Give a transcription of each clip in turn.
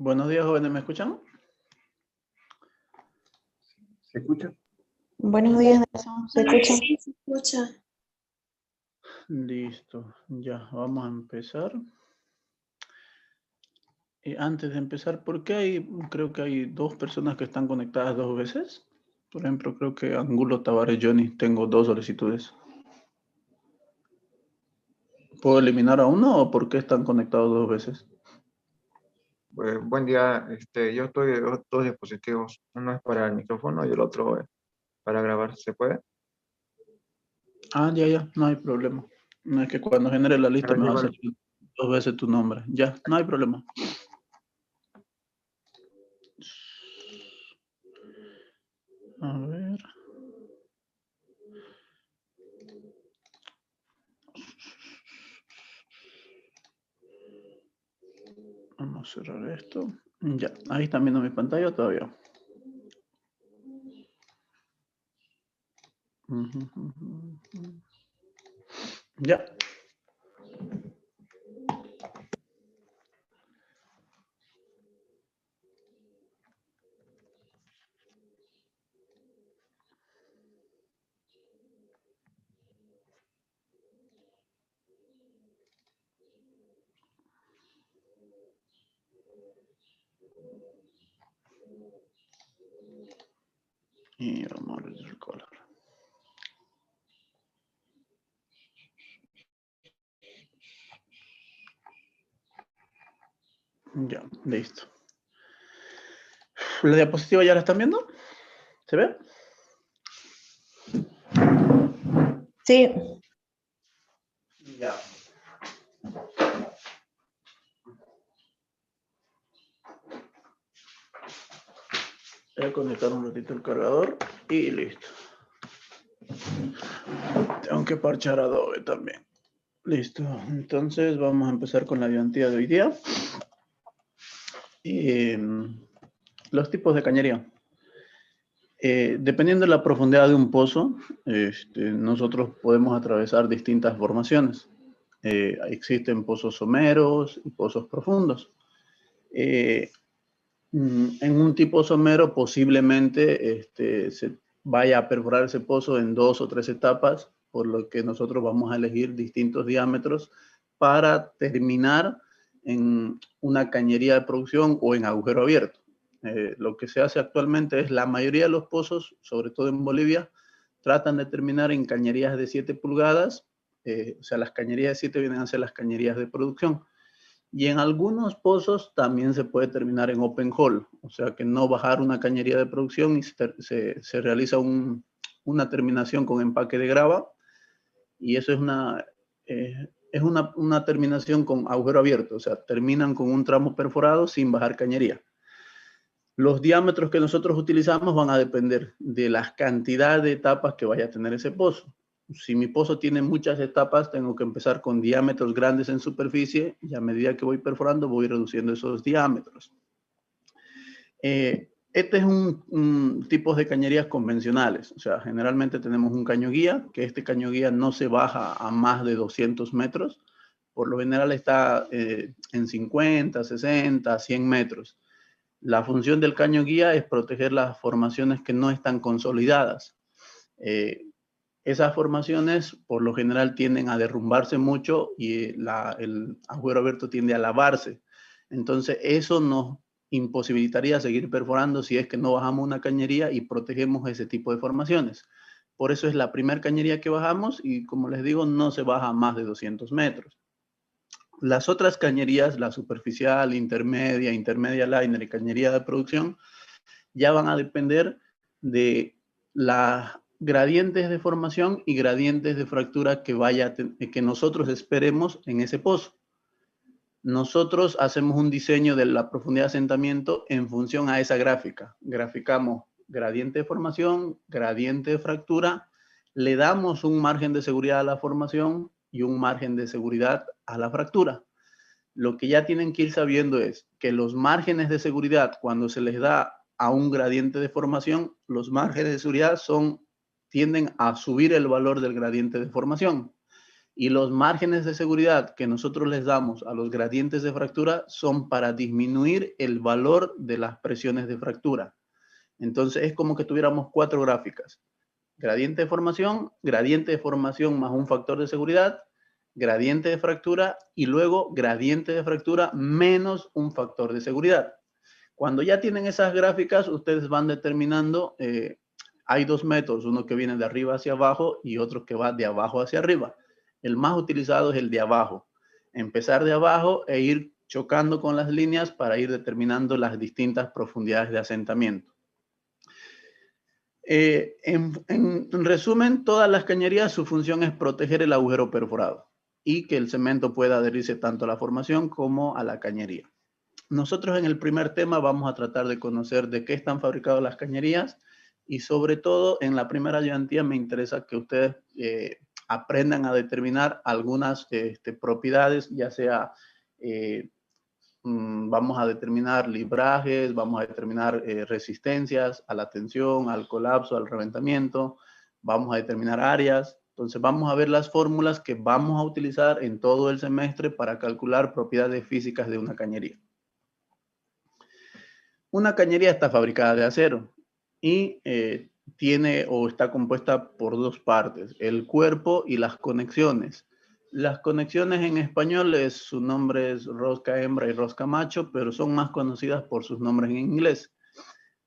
Buenos días, jóvenes, ¿me escuchan? ¿Se escucha? Buenos días, Nelson. ¿Se escucha? Sí, se escucha. Listo, ya, vamos a empezar. Y antes de empezar, ¿por qué creo que hay dos personas que están conectadas dos veces? Por ejemplo, creo que Angulo Tavares Johnny, tengo dos solicitudes. ¿Puedo eliminar a uno o por qué están conectados dos veces? Buen día, yo estoy de dos dispositivos. Uno es para el micrófono y el otro es para grabar. ¿Se puede? Ah, ya, no hay problema. No es que cuando genere la lista me va a Igual, salir dos veces tu nombre. Ya, no hay problema. A ver. Vamos a cerrar esto. Ya, ahí están viendo mi pantalla todavía. Ya. Y vamos a reducir el color. Ya, listo. ¿La diapositiva ya la están viendo? ¿Se ve? Sí. Ya. Voy a conectar un ratito el cargador y listo. Tengo que parchar Adobe también. Listo. Entonces vamos a empezar con la ayudantía de hoy día. Los tipos de cañería. Dependiendo de la profundidad de un pozo, nosotros podemos atravesar distintas formaciones. Existen pozos someros y pozos profundos. En un tipo somero posiblemente se vaya a perforar ese pozo en 2 o 3 etapas, por lo que nosotros vamos a elegir distintos diámetros para terminar en una cañería de producción o en agujero abierto. Lo que se hace actualmente es la mayoría de los pozos, sobre todo en Bolivia, tratan de terminar en cañerías de 7 pulgadas, o sea, las cañerías de 7 vienen a ser las cañerías de producción. Y en algunos pozos también se puede terminar en open hole, o sea que no bajar una cañería de producción y se realiza una terminación con empaque de grava, y eso es una terminación con agujero abierto, o sea, terminan con un tramo perforado sin bajar cañería. Los diámetros que nosotros utilizamos van a depender de la cantidad de etapas que vaya a tener ese pozo. Si mi pozo tiene muchas etapas, tengo que empezar con diámetros grandes en superficie y a medida que voy perforando voy reduciendo esos diámetros. Este es un tipo de cañerías convencionales. O sea, generalmente tenemos un caño guía, que este caño guía no se baja a más de 200 metros. Por lo general está en 50, 60, 100 metros. La función del caño guía es proteger las formaciones que no están consolidadas. Esas formaciones por lo general tienden a derrumbarse mucho y el agujero abierto tiende a lavarse. Entonces eso nos imposibilitaría seguir perforando si es que no bajamos una cañería y protegemos ese tipo de formaciones. Por eso es la primera cañería que bajamos y, como les digo, no se baja a más de 200 metros. Las otras cañerías, la superficial, intermedia liner y cañería de producción, ya van a depender de las gradientes de formación y gradientes de fractura que nosotros esperemos en ese pozo. Nosotros hacemos un diseño de la profundidad de asentamiento en función a esa gráfica. Graficamos gradiente de formación, gradiente de fractura, le damos un margen de seguridad a la formación y un margen de seguridad a la fractura. Lo que ya tienen que ir sabiendo es que los márgenes de seguridad, cuando se les da a un gradiente de formación, los márgenes de seguridad tienden a subir el valor del gradiente de formación. Y los márgenes de seguridad que nosotros les damos a los gradientes de fractura son para disminuir el valor de las presiones de fractura. Entonces es como que tuviéramos 4 gráficas. Gradiente de formación más un factor de seguridad, gradiente de fractura y luego gradiente de fractura menos un factor de seguridad. Cuando ya tienen esas gráficas, ustedes van determinando, hay 2 métodos, uno que viene de arriba hacia abajo y otro que va de abajo hacia arriba. El más utilizado es el de abajo. Empezar de abajo e ir chocando con las líneas para ir determinando las distintas profundidades de asentamiento. En resumen, todas las cañerías, su función es proteger el agujero perforado y que el cemento pueda adherirse tanto a la formación como a la cañería. Nosotros en el primer tema vamos a tratar de conocer de qué están fabricadas las cañerías y sobre todo en la primera ayudantía me interesa que ustedes aprendan a determinar algunas propiedades, ya sea vamos a determinar librajes, vamos a determinar resistencias a la tensión, al colapso, al reventamiento, vamos a determinar áreas. Entonces vamos a ver las fórmulas que vamos a utilizar en todo el semestre para calcular propiedades físicas de una cañería. Una cañería está fabricada de acero y tiene o está compuesta por 2 partes, el cuerpo y las conexiones. Las conexiones en español, su nombre es rosca hembra y rosca macho, pero son más conocidas por sus nombres en inglés.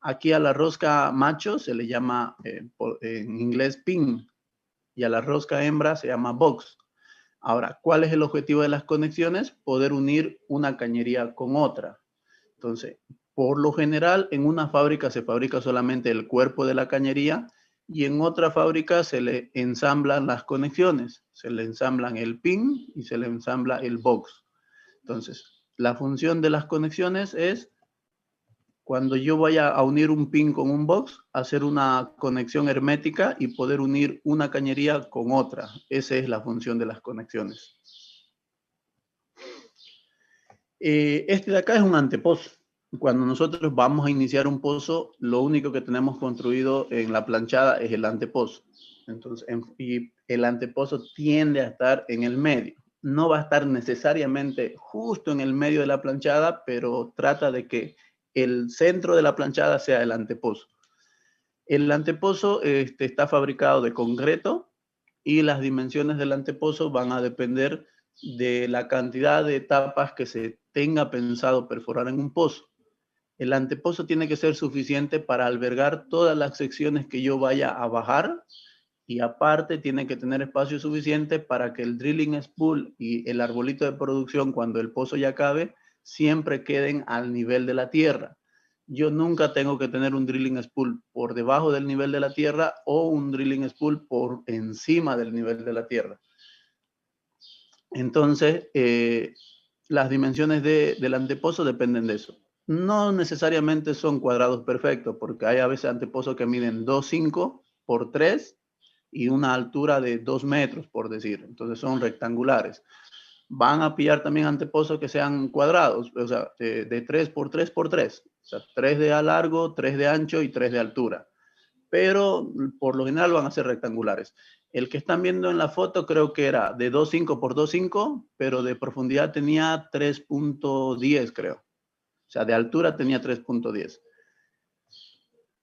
Aquí a la rosca macho se le llama en inglés pin y a la rosca hembra se llama box. Ahora, ¿cuál es el objetivo de las conexiones? Poder unir una cañería con otra. Entonces, por lo general, en una fábrica se fabrica solamente el cuerpo de la cañería y en otra fábrica se le ensamblan las conexiones. Se le ensamblan el pin y se le ensambla el box. Entonces, la función de las conexiones es, cuando yo vaya a unir un pin con un box, hacer una conexión hermética y poder unir una cañería con otra. Esa es la función de las conexiones. Este de acá es un antepozo. Cuando nosotros vamos a iniciar un pozo, lo único que tenemos construido en la planchada es el antepozo. Entonces, y el antepozo tiende a estar en el medio. No va a estar necesariamente justo en el medio de la planchada, pero trata de que el centro de la planchada sea el antepozo. El antepozo está fabricado de concreto y las dimensiones del antepozo van a depender de la cantidad de etapas que se tenga pensado perforar en un pozo. El antepozo tiene que ser suficiente para albergar todas las secciones que yo vaya a bajar y aparte tiene que tener espacio suficiente para que el drilling spool y el arbolito de producción, cuando el pozo ya acabe, siempre queden al nivel de la tierra. Yo nunca tengo que tener un drilling spool por debajo del nivel de la tierra o un drilling spool por encima del nivel de la tierra. Entonces, las dimensiones del antepozo dependen de eso. No necesariamente son cuadrados perfectos, porque hay a veces antepozos que miden 2,5 por 3 y una altura de 2 metros, por decir. Entonces son rectangulares. Van a pillar también antepozos que sean cuadrados, o sea, de 3 por 3 por 3. O sea, 3 de largo, 3 de ancho y 3 de altura. Pero por lo general van a ser rectangulares. El que están viendo en la foto creo que era de 2,5 por 2,5, pero de profundidad tenía 3,10, creo. O sea, de altura tenía 3,10.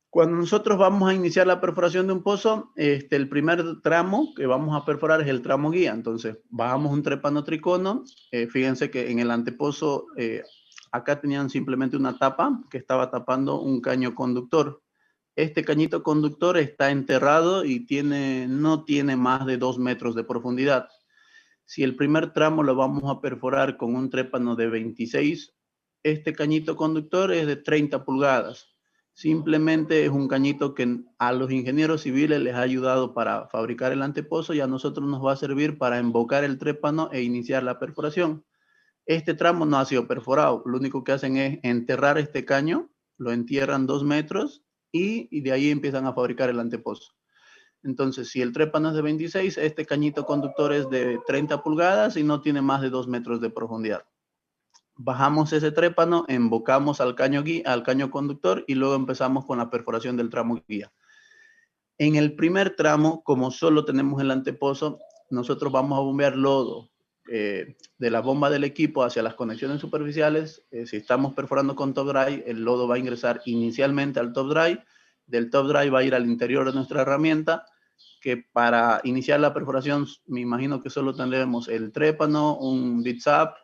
Cuando nosotros vamos a iniciar la perforación de un pozo, el primer tramo que vamos a perforar es el tramo guía. Entonces, bajamos un trépano tricono. Fíjense que en el antepozo, acá tenían simplemente una tapa que estaba tapando un caño conductor. Este cañito conductor está enterrado y no tiene más de 2 metros de profundidad. Si el primer tramo lo vamos a perforar con un trépano de 26, este cañito conductor es de 30 pulgadas. Simplemente es un cañito que a los ingenieros civiles les ha ayudado para fabricar el antepozo y a nosotros nos va a servir para embocar el trépano e iniciar la perforación. Este tramo no ha sido perforado. Lo único que hacen es enterrar este caño, lo entierran 2 metros y de ahí empiezan a fabricar el antepozo. Entonces, si el trépano es de 26, este cañito conductor es de 30 pulgadas y no tiene más de 2 metros de profundidad. Bajamos ese trépano, embocamos al caño conductor y luego empezamos con la perforación del tramo guía. En el primer tramo, como solo tenemos el antepozo, nosotros vamos a bombear lodo de la bomba del equipo hacia las conexiones superficiales. Si estamos perforando con top dry, el lodo va a ingresar inicialmente al top dry. Del top dry va a ir al interior de nuestra herramienta, que para iniciar la perforación me imagino que solo tendremos el trépano, un bit zap,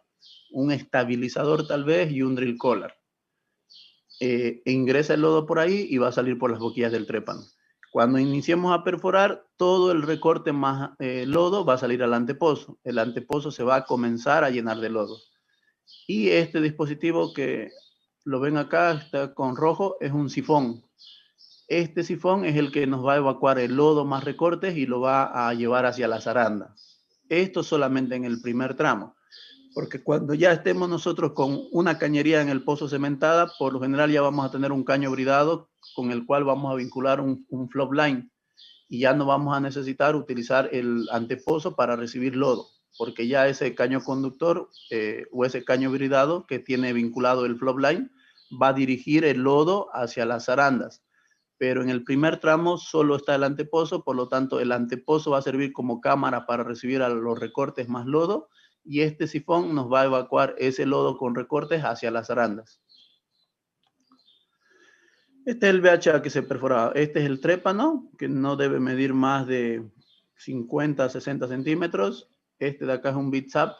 un estabilizador tal vez y un drill collar. Ingresa el lodo por ahí y va a salir por las boquillas del trépano. Cuando iniciemos a perforar, todo el recorte más lodo va a salir al antepozo. El antepozo se va a comenzar a llenar de lodo. Y este dispositivo que lo ven acá, está con rojo, es un sifón. Este sifón es el que nos va a evacuar el lodo más recortes y lo va a llevar hacia la zaranda. Esto solamente en el primer tramo. Porque cuando ya estemos nosotros con una cañería en el pozo cementada, por lo general ya vamos a tener un caño bridado con el cual vamos a vincular un flop line y ya no vamos a necesitar utilizar el antepozo para recibir lodo, porque ya ese caño conductor o ese caño bridado que tiene vinculado el flop line va a dirigir el lodo hacia las zarandas. Pero en el primer tramo solo está el antepozo, por lo tanto el antepozo va a servir como cámara para recibir a los recortes más lodo y este sifón nos va a evacuar ese lodo con recortes hacia las zarandas. Este es el BHA que se perfora. Este es el trépano, que no debe medir más de 50 a 60 centímetros. Este de acá es un bitsap.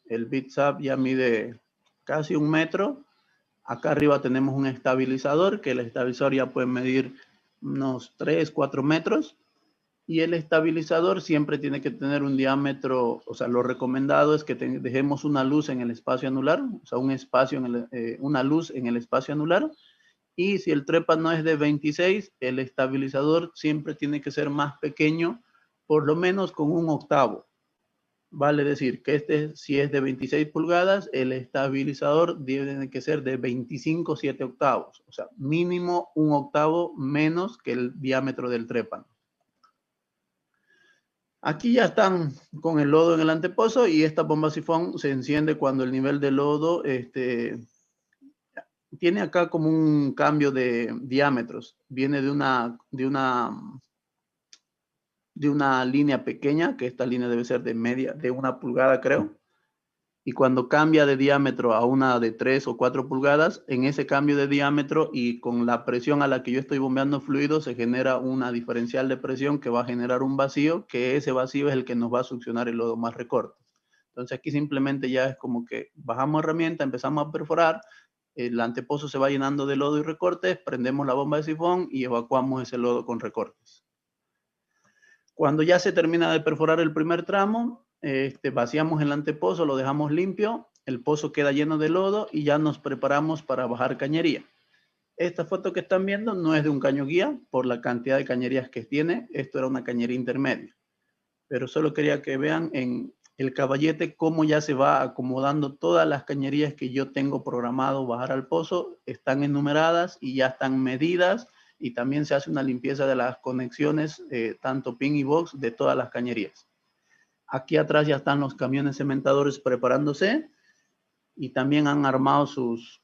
El bitsap ya mide casi 1 metro. Acá arriba tenemos un estabilizador, que el estabilizador ya puede medir unos 3, 4 metros. Y el estabilizador siempre tiene que tener un diámetro, o sea, lo recomendado es que dejemos una luz en el espacio anular, o sea, un espacio una luz en el espacio anular. Y si el trépano es de 26, el estabilizador siempre tiene que ser más pequeño, por lo menos con 1/8. Vale decir que si es de 26 pulgadas, el estabilizador debe que ser de 25 7/8. O sea, mínimo 1/8 menos que el diámetro del trépano. Aquí ya están con el lodo en el antepozo y esta bomba sifón se enciende cuando el nivel de lodo tiene acá como un cambio de diámetros. Viene de una línea pequeña, que esta línea debe ser de 1 pulgada, creo. Y cuando cambia de diámetro a una de 3 o 4 pulgadas, en ese cambio de diámetro y con la presión a la que yo estoy bombeando fluido, se genera una diferencial de presión que va a generar un vacío, que ese vacío es el que nos va a succionar el lodo más recorte. Entonces aquí simplemente ya es como que bajamos herramienta, empezamos a perforar, el antepozo se va llenando de lodo y recortes, prendemos la bomba de sifón y evacuamos ese lodo con recortes. Cuando ya se termina de perforar el primer tramo, vaciamos el antepozo, lo dejamos limpio, el pozo queda lleno de lodo y ya nos preparamos para bajar cañería. Esta foto que están viendo no es de un caño guía por la cantidad de cañerías que tiene. Esto era una cañería intermedia. Pero solo quería que vean en el caballete cómo ya se va acomodando todas las cañerías que yo tengo programado bajar al pozo. Están enumeradas y ya están medidas. Y también se hace una limpieza de las conexiones, tanto pin y box, de todas las cañerías. Aquí atrás ya están los camiones cementadores preparándose y también han armado sus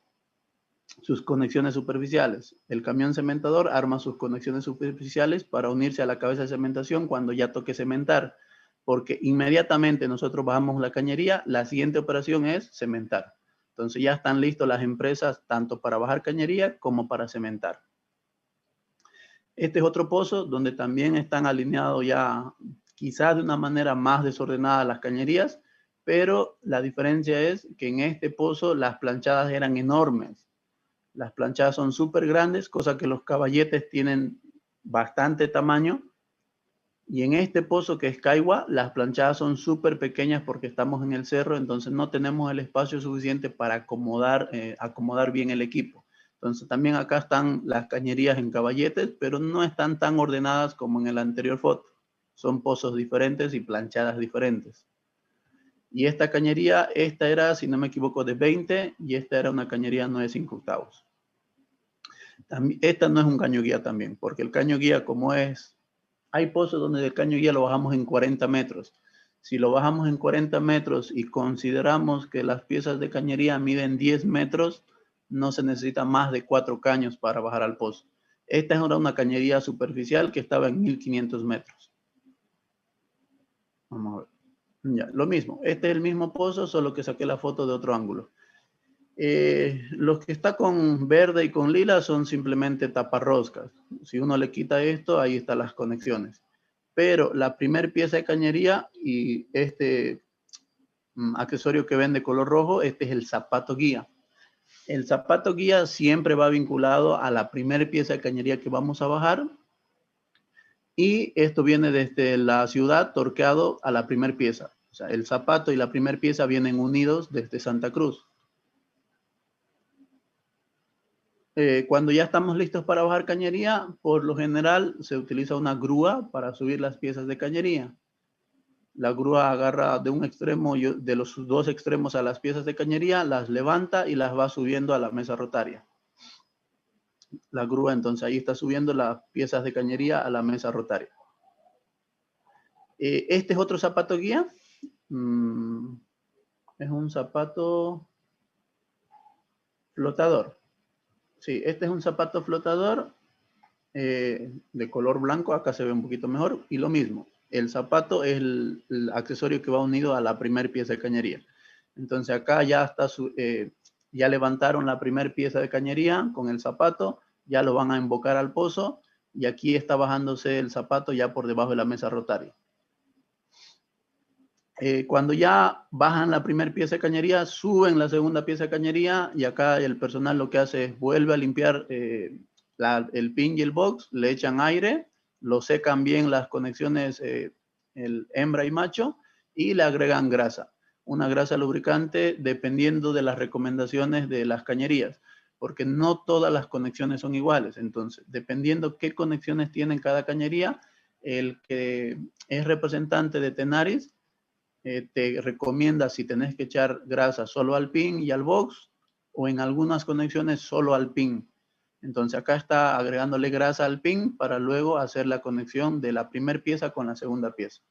conexiones superficiales. El camión cementador arma sus conexiones superficiales para unirse a la cabeza de cementación cuando ya toque cementar, porque inmediatamente nosotros bajamos la cañería, la siguiente operación es cementar. Entonces ya están listos las empresas tanto para bajar cañería como para cementar. Este es otro pozo donde también están alineados ya quizás de una manera más desordenada las cañerías, pero la diferencia es que en este pozo las planchadas eran enormes. Las planchadas son súper grandes, cosa que los caballetes tienen bastante tamaño. Y en este pozo que es Caigua, las planchadas son súper pequeñas porque estamos en el cerro, entonces no tenemos el espacio suficiente para acomodar bien el equipo. Entonces también acá están las cañerías en caballetes, pero no están tan ordenadas como en el anterior foto. Son pozos diferentes y planchadas diferentes. Y esta cañería, esta era, si no me equivoco, de 20 y esta era una cañería 9/5. Esta no es un caño guía también, porque el caño guía como es, hay pozos donde el caño guía lo bajamos en 40 metros. Si lo bajamos en 40 metros y consideramos que las piezas de cañería miden 10 metros, no se necesita más de 4 caños para bajar al pozo. Esta era una cañería superficial que estaba en 1500 metros. Vamos a ver. Ya, lo mismo, este es el mismo pozo, solo que saqué la foto de otro ángulo. Los que está con verde y con lila son simplemente taparroscas. Si uno le quita esto, ahí están las conexiones. Pero la primer pieza de cañería y este accesorio que ven de color rojo, este es el zapato guía. El zapato guía siempre va vinculado a la primera pieza de cañería que vamos a bajar. Y esto viene desde la ciudad torqueado a la primera pieza. O sea, el zapato y la primera pieza vienen unidos desde Santa Cruz. Cuando ya estamos listos para bajar cañería, por lo general se utiliza una grúa para subir las piezas de cañería. La grúa agarra de un extremo, de los dos extremos a las piezas de cañería, las levanta y las va subiendo a la mesa rotaria. La grúa entonces ahí está subiendo las piezas de cañería a la mesa rotaria. Este es otro zapato guía. Es un zapato flotador. Sí, este es un zapato flotador de color blanco. Acá se ve un poquito mejor. Y lo mismo, el zapato es el accesorio que va unido a la primera pieza de cañería. Entonces acá ya está ya levantaron la primera pieza de cañería con el zapato. Ya lo van a embocar al pozo. Y aquí está bajándose el zapato ya por debajo de la mesa rotaria. Cuando ya bajan la primera pieza de cañería, suben la segunda pieza de cañería y acá el personal lo que hace es vuelve a limpiar el pin y el box, le echan aire, lo secan bien las conexiones, el hembra y macho, y le agregan grasa. Una grasa lubricante dependiendo de las recomendaciones de las cañerías, porque no todas las conexiones son iguales. Entonces, dependiendo qué conexiones tiene cada cañería, el que es representante de Tenaris te recomienda si tenés que echar grasa solo al pin y al box, o en algunas conexiones solo al pin. Entonces acá está agregándole grasa al pin para luego hacer la conexión de la primera pieza con la segunda pieza.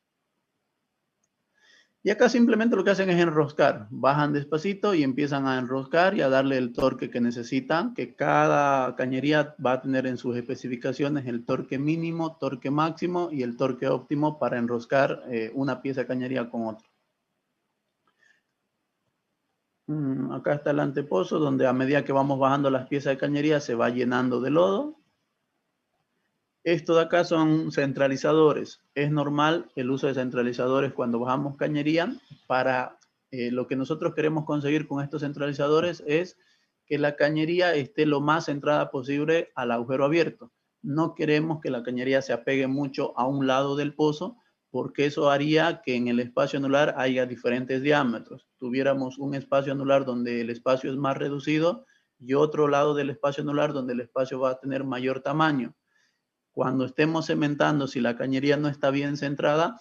Y acá simplemente lo que hacen es enroscar. Bajan despacito y empiezan a enroscar y a darle el torque que necesitan, que cada cañería va a tener en sus especificaciones el torque mínimo, torque máximo y el torque óptimo para enroscar una pieza de cañería con otra. Acá está el antepozo, donde a medida que vamos bajando las piezas de cañería se va llenando de lodo. Esto de acá son centralizadores. Es normal el uso de centralizadores cuando bajamos cañería. Para lo que nosotros queremos conseguir con estos centralizadores es que la cañería esté lo más centrada posible al agujero abierto. No queremos que la cañería se apegue mucho a un lado del pozo, porque eso haría que en el espacio anular haya diferentes diámetros. Tuviéramos un espacio anular donde el espacio es más reducido y otro lado del espacio anular donde el espacio va a tener mayor tamaño. Cuando estemos cementando, si la cañería no está bien centrada,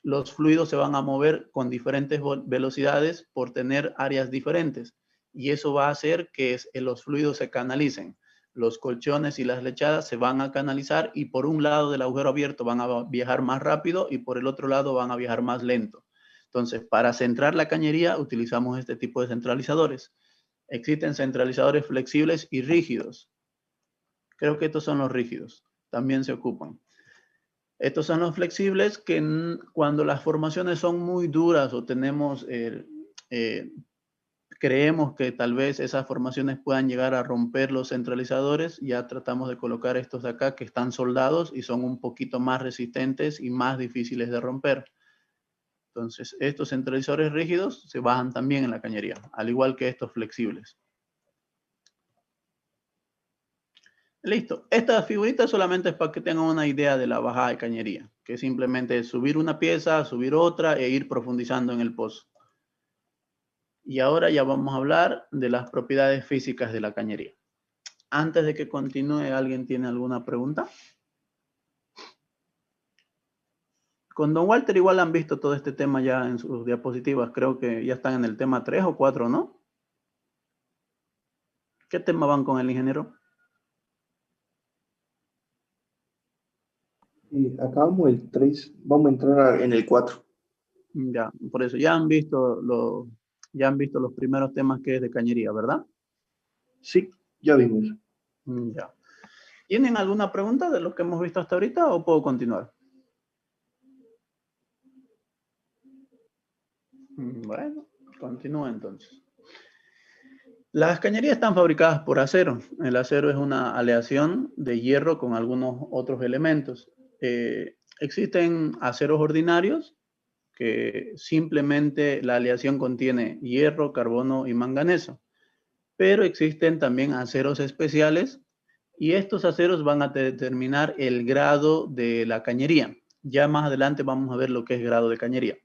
los fluidos se van a mover con diferentes velocidades por tener áreas diferentes. Y eso va a hacer que los fluidos se canalicen. Los colchones y las lechadas se van a canalizar y por un lado del agujero abierto van a viajar más rápido y por el otro lado van a viajar más lento. Entonces, para centrar la cañería utilizamos este tipo de centralizadores. Existen centralizadores flexibles y rígidos. Creo que estos son los rígidos. También se ocupan. Estos son los flexibles que cuando las formaciones son muy duras o tenemos, creemos que tal vez esas formaciones puedan llegar a romper los centralizadores, ya tratamos de colocar estos de acá que están soldados y son un poquito más resistentes y más difíciles de romper. Entonces, estos centralizadores rígidos se bajan también en la cañería, al igual que estos flexibles. Listo. Esta figurita solamente es para que tengan una idea de la bajada de cañería, que simplemente es subir una pieza, subir otra e ir profundizando en el pozo. Y ahora ya vamos a hablar de las propiedades físicas de la cañería. Antes de que continúe, ¿alguien tiene alguna pregunta? Con don Walter igual han visto todo este tema ya en sus diapositivas. Creo que ya están en el tema 3 o 4, ¿no? ¿Qué tema van con el ingeniero? Acabamos el 3, vamos a entrar en el 4. Ya, por eso ya han visto los primeros temas que es de cañería, ¿verdad? Sí, ya vimos. Ya. ¿Tienen alguna pregunta de lo que hemos visto hasta ahorita o puedo continuar? Bueno, continúo entonces. Las cañerías están fabricadas por acero. El acero es una aleación de hierro con algunos otros elementos. Existen aceros ordinarios que simplemente la aleación contiene hierro, carbono y manganeso. Pero existen también aceros especiales y estos aceros van a determinar el grado de la cañería. Ya más adelante vamos a ver lo que es grado de cañería.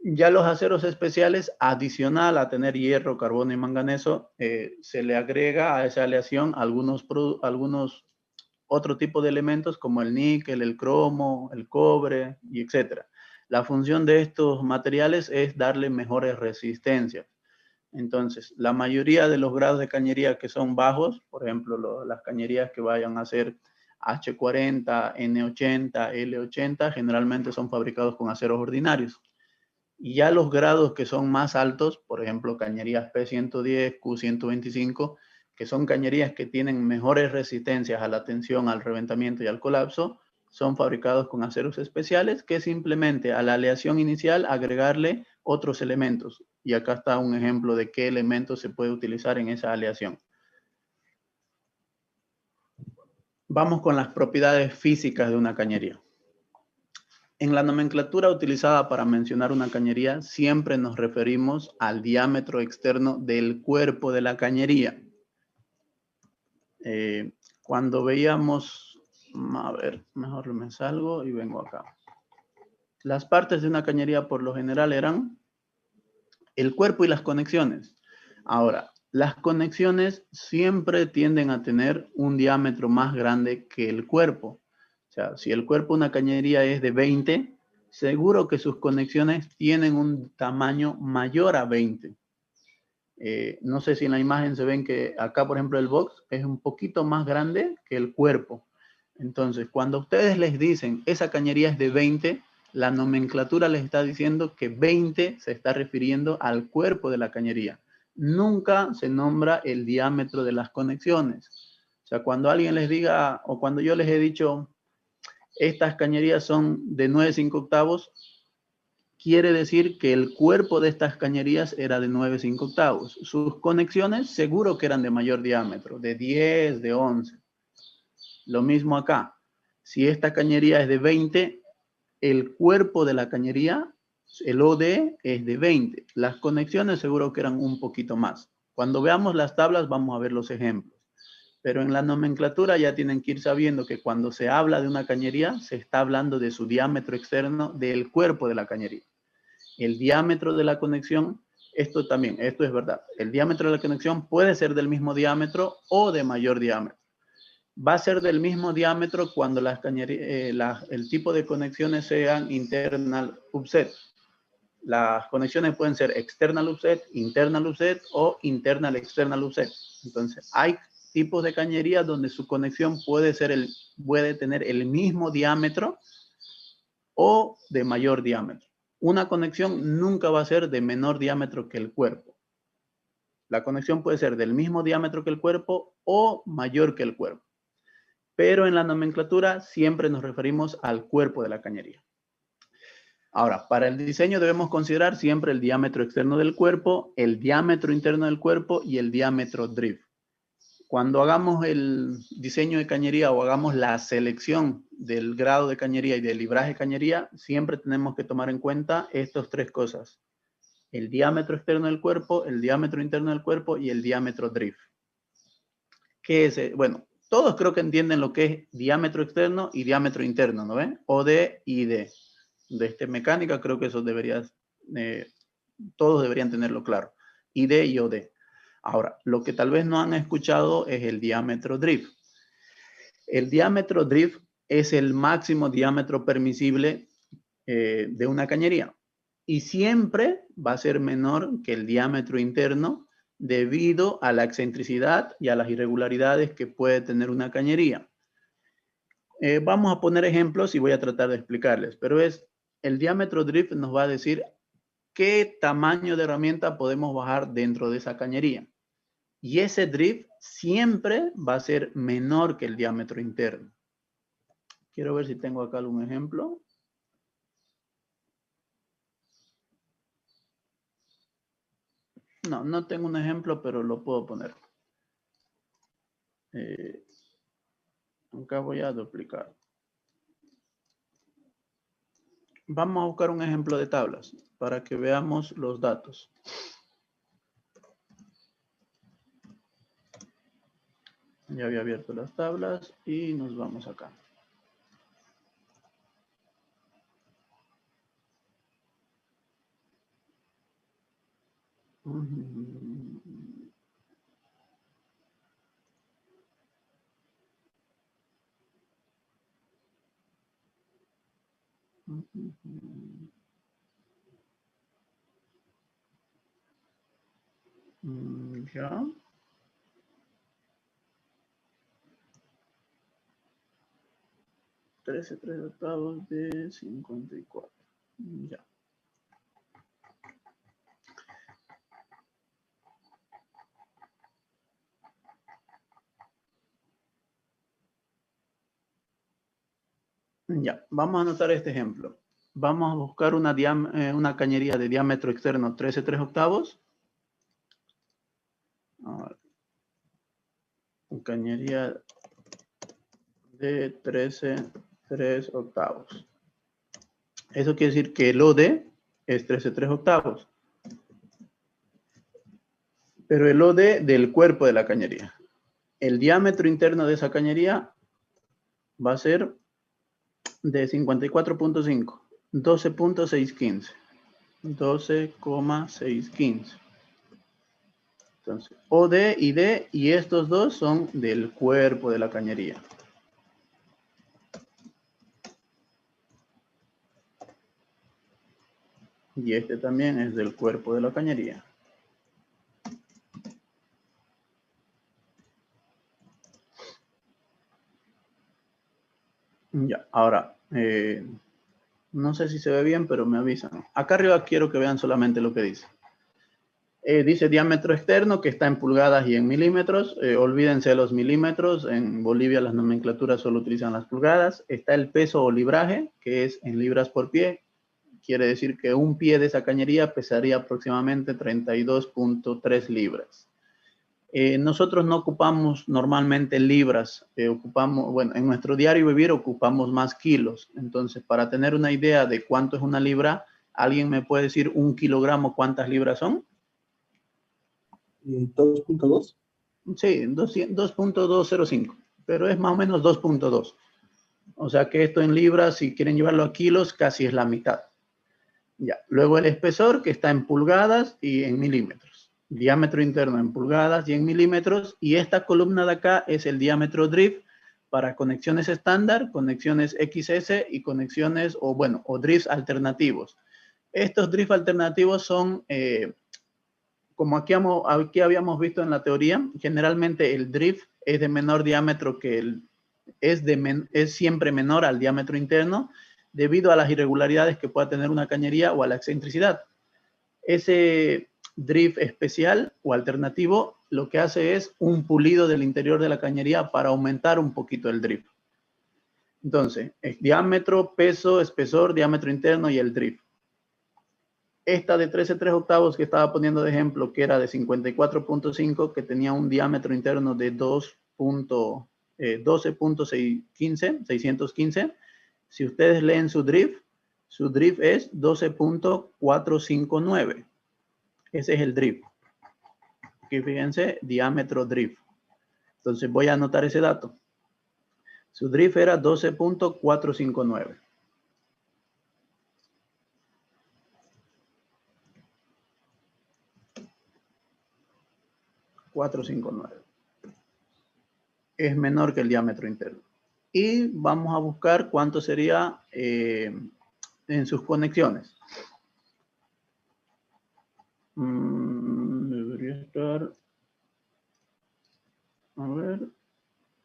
Ya los aceros especiales, adicional a tener hierro, carbono y manganeso, se le agrega a esa aleación algunos otro tipo de elementos como el níquel, el cromo, el cobre y etcétera. La función de estos materiales es darle mejores resistencias. Entonces, la mayoría de los grados de cañería que son bajos, por ejemplo, las cañerías que vayan a ser H40, N80, L80, generalmente son fabricados con aceros ordinarios. Y ya los grados que son más altos, por ejemplo, cañerías P110, Q125, que son cañerías que tienen mejores resistencias a la tensión, al reventamiento y al colapso, son fabricados con aceros especiales que simplemente a la aleación inicial agregarle otros elementos. Y acá está un ejemplo de qué elementos se puede utilizar en esa aleación. Vamos con las propiedades físicas de una cañería. En la nomenclatura utilizada para mencionar una cañería, siempre nos referimos al diámetro externo del cuerpo de la cañería. Cuando veíamos, a ver, mejor me salgo y vengo acá. Las partes de una cañería por lo general eran el cuerpo y las conexiones. Ahora, las conexiones siempre tienden a tener un diámetro más grande que el cuerpo. O sea, si el cuerpo de una cañería es de 20, seguro que sus conexiones tienen un tamaño mayor a 20. No sé si en la imagen se ven que acá, por ejemplo, el box es un poquito más grande que el cuerpo. Entonces, cuando ustedes les dicen esa cañería es de 20, la nomenclatura les está diciendo que 20 se está refiriendo al cuerpo de la cañería. Nunca se nombra el diámetro de las conexiones. O sea, cuando alguien les diga, o cuando yo les he dicho, estas cañerías son de 9/5 octavos, quiere decir que el cuerpo de estas cañerías era de 9/5 octavos. Sus conexiones seguro que eran de mayor diámetro, de 10, de 11. Lo mismo acá. Si esta cañería es de 20, el cuerpo de la cañería, el OD, es de 20. Las conexiones seguro que eran un poquito más. Cuando veamos las tablas vamos a ver los ejemplos. Pero en la nomenclatura ya tienen que ir sabiendo que cuando se habla de una cañería, se está hablando de su diámetro externo del cuerpo de la cañería. El diámetro de la conexión, esto también, esto es verdad. El diámetro de la conexión puede ser del mismo diámetro o de mayor diámetro. Va a ser del mismo diámetro cuando el tipo de conexiones sean internal offset. Las conexiones pueden ser external offset, internal offset o internal external offset. Entonces, hay tipos de cañerías donde su conexión puede tener el mismo diámetro o de mayor diámetro. Una conexión nunca va a ser de menor diámetro que el cuerpo. La conexión puede ser del mismo diámetro que el cuerpo o mayor que el cuerpo. Pero en la nomenclatura siempre nos referimos al cuerpo de la cañería. Ahora, para el diseño debemos considerar siempre el diámetro externo del cuerpo, el diámetro interno del cuerpo y el diámetro drift. Cuando hagamos el diseño de cañería o hagamos la selección del grado de cañería y del libraje de cañería, siempre tenemos que tomar en cuenta estas tres cosas. El diámetro externo del cuerpo, el diámetro interno del cuerpo y el diámetro drift. ¿Qué es? Bueno, todos creo que entienden lo que es diámetro externo y diámetro interno, ¿no ven? OD y ID. De mecánica creo que eso todos deberían tenerlo claro. ID y OD. Ahora, lo que tal vez no han escuchado es el diámetro drift. El diámetro drift es el máximo diámetro permisible de una cañería y siempre va a ser menor que el diámetro interno debido a la excentricidad y a las irregularidades que puede tener una cañería. Vamos a poner ejemplos y voy a tratar de explicarles, pero el diámetro drift nos va a decir qué tamaño de herramienta podemos bajar dentro de esa cañería. Y ese drift siempre va a ser menor que el diámetro interno. Quiero ver si tengo acá algún ejemplo. No, no tengo un ejemplo, pero lo puedo poner. Acá voy a duplicar. Vamos a buscar un ejemplo de tablas para que veamos los datos. Ya había abierto las tablas y nos vamos acá. Ya. $13 3/8 de 54. Ya. Ya, vamos a anotar este ejemplo. Vamos a buscar una cañería de diámetro externo 13 3/8. Cañería de 13 3/8. Eso quiere decir que el OD es 13/3. Pero el OD del cuerpo de la cañería. El diámetro interno de esa cañería va a ser de 54.5, 12.615. 12,615. Entonces, OD y D, y estos dos son del cuerpo de la cañería. Y este también es del cuerpo de la cañería. Ya, ahora, no sé si se ve bien, pero me avisan. Acá arriba quiero que vean solamente lo que dice. Dice diámetro externo, que está en pulgadas y en milímetros. Olvídense de los milímetros. En Bolivia las nomenclaturas solo utilizan las pulgadas. Está el peso o libraje, que es en libras por pie. Quiere decir que un pie de esa cañería pesaría aproximadamente 32.3 libras. Nosotros no ocupamos normalmente libras, bueno, en nuestro diario vivir ocupamos más kilos. Entonces, para tener una idea de cuánto es una libra, ¿alguien me puede decir 1 kilogramo cuántas libras son? 2.2. Sí, 2.205, pero es más o menos 2.2. O sea que esto en libras, si quieren llevarlo a kilos, casi es la mitad. Ya. Luego el espesor, que está en pulgadas y en milímetros. Diámetro interno en pulgadas y en milímetros. Y esta columna de acá es el diámetro drift para conexiones estándar, conexiones XS y conexiones, o drifts alternativos. Estos drifts alternativos son, como aquí habíamos visto en la teoría, generalmente el drift es de menor diámetro que es siempre menor al diámetro interno, debido a las irregularidades que pueda tener una cañería o a la excentricidad. Ese drift especial o alternativo lo que hace es un pulido del interior de la cañería para aumentar un poquito el drift. Entonces, es diámetro, peso, espesor, diámetro interno y el drift. Esta de 13/3 que estaba poniendo de ejemplo, que era de 54.5, que tenía un diámetro interno de 12.615, si ustedes leen su drift es 12.459. Ese es el drift. Aquí fíjense, diámetro drift. Entonces voy a anotar ese dato. Su drift era 12.459. Es menor que el diámetro interno. Y vamos a buscar cuánto sería en sus conexiones. Debería estar, a ver,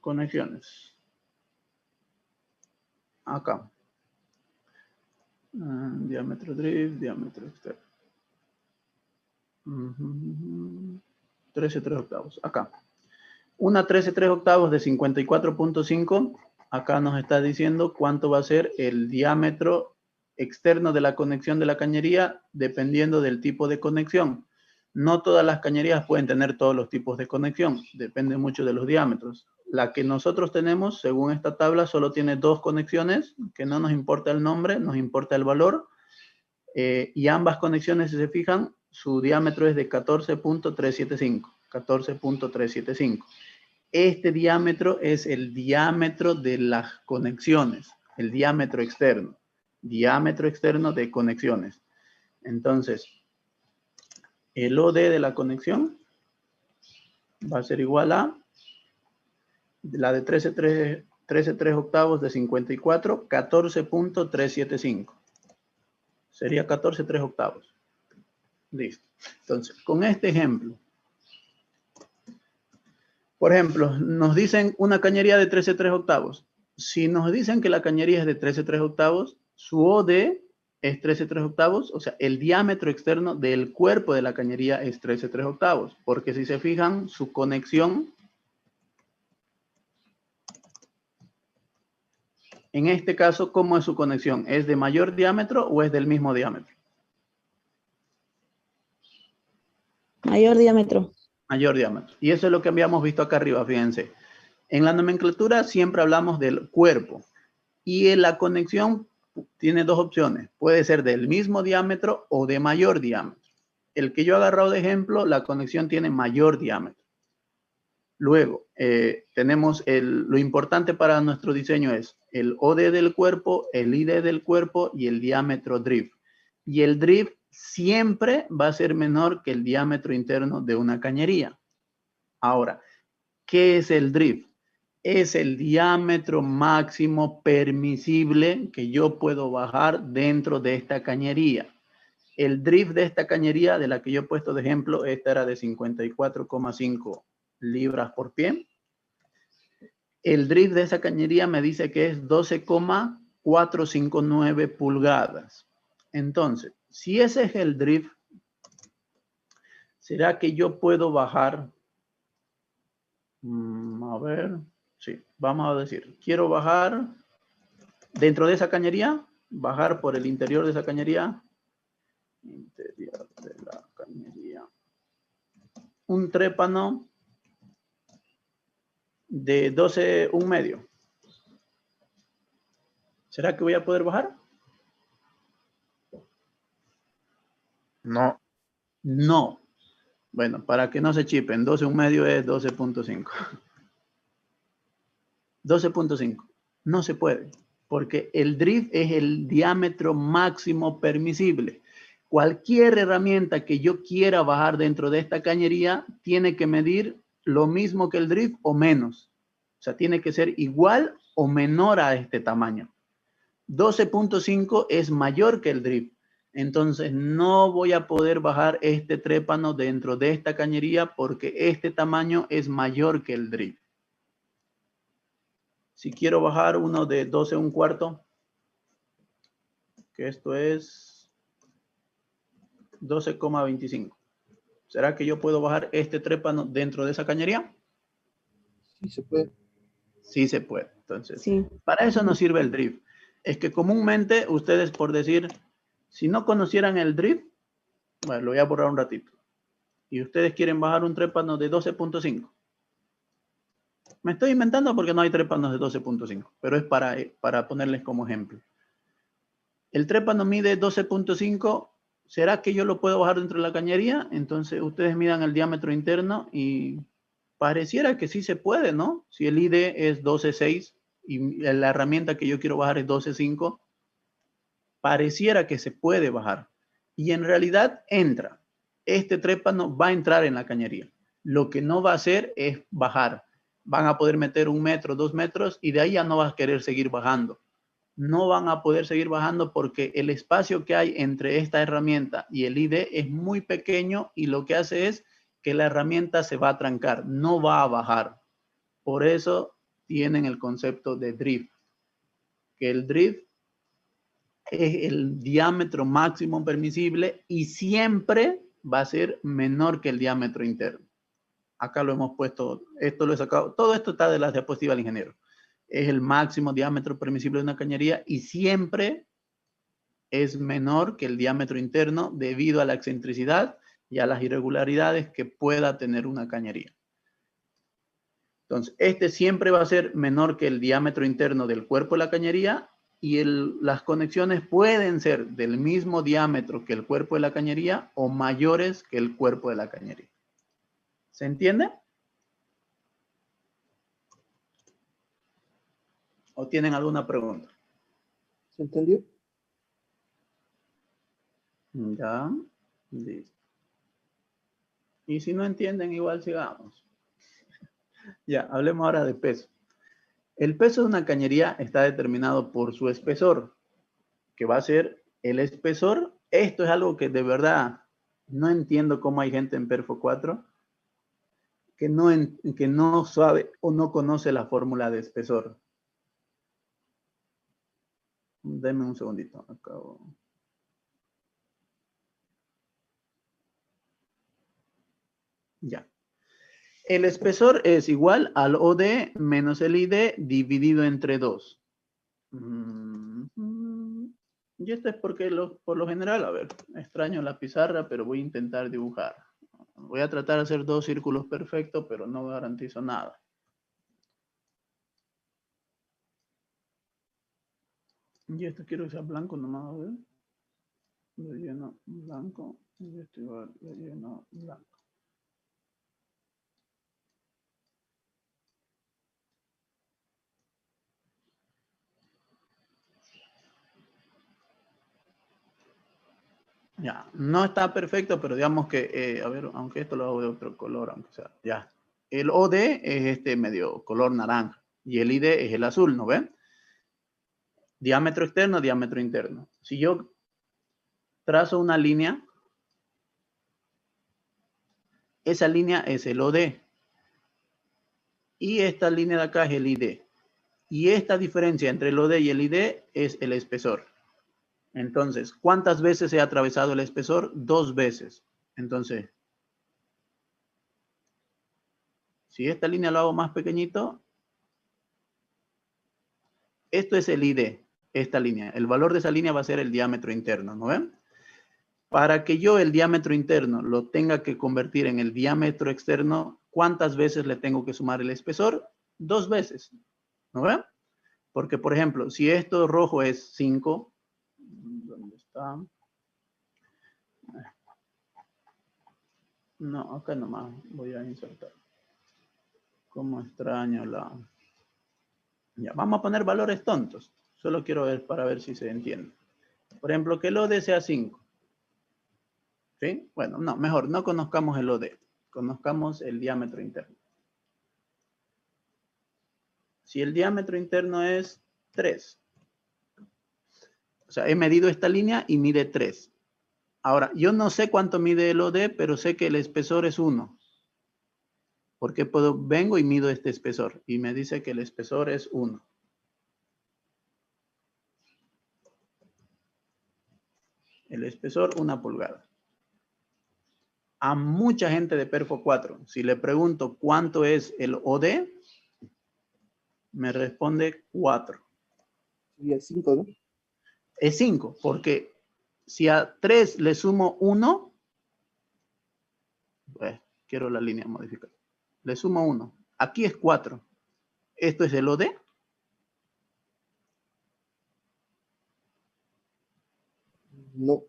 conexiones. Acá. Diámetro drift, diámetro externo. 13/3. Acá. Una 13/3 de 54.5. Acá nos está diciendo cuánto va a ser el diámetro externo de la conexión de la cañería dependiendo del tipo de conexión. No todas las cañerías pueden tener todos los tipos de conexión. Depende mucho de los diámetros. La que nosotros tenemos, según esta tabla, solo tiene 2 conexiones, que no nos importa el nombre, nos importa el valor. Y ambas conexiones, si se fijan, su diámetro es de 14.375. 14.375. Este diámetro es el diámetro de las conexiones, el diámetro externo. Diámetro externo de conexiones. Entonces, el OD de la conexión va a ser igual a la de 13/3 de 54, 14.375. Sería 14/3. Listo. Entonces, con este ejemplo, por ejemplo, nos dicen una cañería de 13/3. Si nos dicen que la cañería es de 13/3, su OD es 13/3, o sea, el diámetro externo del cuerpo de la cañería es 13/3, porque si se fijan, su conexión, en este caso, ¿cómo es su conexión? ¿Es de mayor diámetro o es del mismo diámetro? Mayor diámetro. Mayor diámetro. Y eso es lo que habíamos visto acá arriba, fíjense. En la nomenclatura siempre hablamos del cuerpo. Y en la conexión tiene dos opciones. Puede ser del mismo diámetro o de mayor diámetro. El que yo he agarrado de ejemplo, la conexión tiene mayor diámetro. Luego, tenemos lo importante para nuestro diseño es el OD del cuerpo, el ID del cuerpo y el diámetro drift. Y el drift siempre va a ser menor que el diámetro interno de una cañería. Ahora, ¿qué es el drift? Es el diámetro máximo permisible que yo puedo bajar dentro de esta cañería. El drift de esta cañería, de la que yo he puesto de ejemplo, esta era de 54,5 libras por pie. El drift de esa cañería me dice que es 12,459 pulgadas. Entonces, si ese es el drift, ¿será que yo puedo bajar? A ver, sí, vamos a decir, quiero bajar dentro de esa cañería, bajar por el interior de esa cañería, interior de la cañería, un trépano de 12, un medio. ¿Será que voy a poder bajar? No. No. Bueno, para que no se chipen, 12 un medio es 12.5. 12.5. No se puede, porque el drift es el diámetro máximo permisible. Cualquier herramienta que yo quiera bajar dentro de esta cañería tiene que medir lo mismo que el drift o menos. O sea, tiene que ser igual o menor a este tamaño. 12.5 es mayor que el drift. Entonces no voy a poder bajar este trépano dentro de esta cañería porque este tamaño es mayor que el drift. Si quiero bajar uno de 12 un cuarto, que esto es 12,25. ¿Será que yo puedo bajar este trépano dentro de esa cañería? Sí, se puede. Sí se puede. Entonces, Sí. para eso nos sirve el drift. Es que comúnmente ustedes, por decir, si no conocieran el drift, bueno, lo voy a borrar un ratito. Y ustedes quieren bajar un trépano de 12.5. Me estoy inventando porque no hay trépanos de 12.5, pero es para ponerles como ejemplo. El trépano mide 12.5. ¿Será que yo lo puedo bajar dentro de la cañería? Entonces ustedes midan el diámetro interno y pareciera que sí se puede, ¿no? Si el ID es 12.6 y la herramienta que yo quiero bajar es 12.5, pareciera que se puede bajar. Y en realidad entra. Este trépano va a entrar en la cañería. Lo que no va a hacer es bajar. Van a poder meter 1 metro, 2 metros y de ahí ya no va a querer seguir bajando. No van a poder seguir bajando porque el espacio que hay entre esta herramienta y el ID es muy pequeño y lo que hace es que la herramienta se va a trancar, no va a bajar. Por eso tienen el concepto de drift, que el drift es el diámetro máximo permisible y siempre va a ser menor que el diámetro interno. Acá lo hemos puesto, esto lo he sacado, todo esto está de las diapositivas del ingeniero. Es el máximo diámetro permisible de una cañería y siempre es menor que el diámetro interno debido a la excentricidad y a las irregularidades que pueda tener una cañería. Entonces, este siempre va a ser menor que el diámetro interno del cuerpo de la cañería y las conexiones pueden ser del mismo diámetro que el cuerpo de la cañería o mayores que el cuerpo de la cañería. ¿Se entiende? ¿O tienen alguna pregunta? ¿Se entendió? Ya, listo. Y si no entienden, igual sigamos. Ya, hablemos ahora de peso. El peso de una cañería está determinado por su espesor, que va a ser el espesor. Esto es algo que de verdad no entiendo cómo hay gente en Perfo 4 que no sabe o no conoce la fórmula de espesor. Denme un segundito. Acabo. Ya. El espesor es igual al OD menos el ID dividido entre 2. Y esto es porque por lo general, a ver, extraño la pizarra, pero voy a intentar dibujar. Voy a tratar de hacer 2 círculos perfectos, pero no garantizo nada. Y esto quiero que sea blanco nomás, a ver. Relleno blanco. Y esto igual, relleno blanco. Ya, no está perfecto, pero digamos que, a ver, aunque esto lo hago de otro color, aunque sea, ya. El OD es este medio color naranja y el ID es el azul, ¿no ven? Diámetro externo, diámetro interno. Si yo trazo una línea, esa línea es el OD. Y esta línea de acá es el ID. Y esta diferencia entre el OD y el ID es el espesor. Entonces, ¿cuántas veces he atravesado el espesor? 2 veces. Entonces, si esta línea lo hago más pequeñito, esto es el ID, esta línea. El valor de esa línea va a ser el diámetro interno, ¿no ven? Para que yo el diámetro interno lo tenga que convertir en el diámetro externo, ¿cuántas veces le tengo que sumar el espesor? 2 veces, ¿no ven? Porque, por ejemplo, si esto rojo es 5, ¿dónde está? No, acá nomás voy a insertar. Cómo extraño la... Ya, vamos a poner valores tontos. Solo quiero ver para ver si se entiende. Por ejemplo, que el OD sea 5. ¿Sí? Bueno, no, mejor, no conozcamos el OD. Conozcamos el diámetro interno. Si el diámetro interno es 3. O sea, he medido esta línea y mide 3. Ahora, yo no sé cuánto mide el OD, pero sé que el espesor es 1. Porque vengo y mido este espesor. Y me dice que el espesor es 1. El espesor, 1 pulgada. A mucha gente de Perfo 4, si le pregunto cuánto es el OD, me responde 4. Sería 5, ¿no? Es 5, porque si a 3 le sumo 1, quiero la línea modificada. Le sumo 1. Aquí es 4. ¿Esto es el OD? No.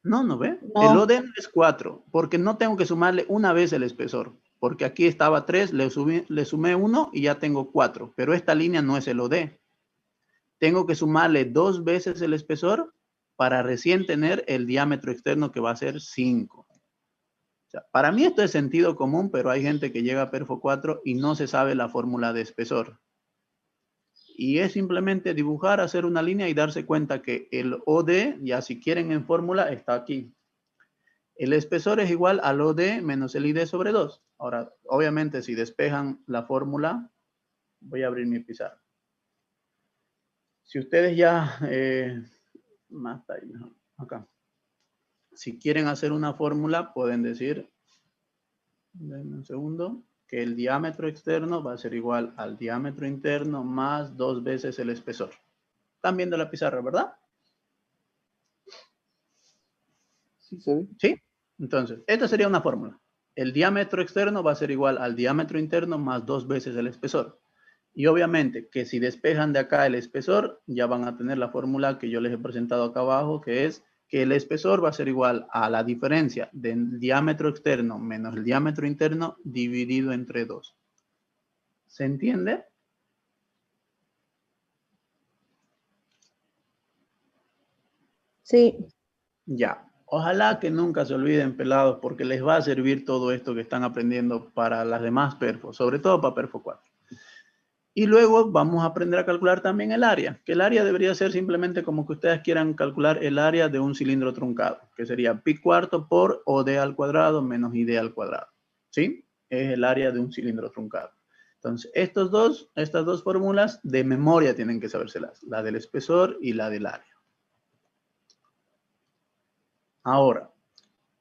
No, ¿no ve? No. El OD no es 4, porque no tengo que sumarle una vez el espesor. Porque aquí estaba 3, le sumé 1 y ya tengo 4. Pero esta línea no es el OD. Tengo que sumarle 2 veces el espesor para recién tener el diámetro externo que va a ser 5. O sea, para mí esto es sentido común, pero hay gente que llega a Perfo 4 y no se sabe la fórmula de espesor. Y es simplemente dibujar, hacer una línea y darse cuenta que el OD, ya si quieren en fórmula, está aquí. El espesor es igual al OD menos el ID sobre 2. Ahora, obviamente, si despejan la fórmula, voy a abrir mi pizarra. Si ustedes ya, más ahí, acá. Si quieren hacer una fórmula, pueden decir, denme un segundo, que el diámetro externo va a ser igual al diámetro interno más 2 veces el espesor. ¿Están viendo la pizarra, verdad? Sí, se ve. ¿Sí? Entonces, esta sería una fórmula. El diámetro externo va a ser igual al diámetro interno más 2 veces el espesor. Y obviamente que si despejan de acá el espesor, ya van a tener la fórmula que yo les he presentado acá abajo, que es que el espesor va a ser igual a la diferencia del diámetro externo menos el diámetro interno dividido entre 2. ¿Se entiende? Sí. Ya. Ojalá que nunca se olviden, pelados, porque les va a servir todo esto que están aprendiendo para las demás perfos, sobre todo para perfo 4. Y luego vamos a aprender a calcular también el área, que el área debería ser simplemente como que ustedes quieran calcular el área de un cilindro truncado, que sería pi cuarto por OD al cuadrado menos ID al cuadrado. ¿Sí? Es el área de un cilindro truncado. Entonces, estas dos fórmulas de memoria tienen que sabérselas, la del espesor y la del área. Ahora,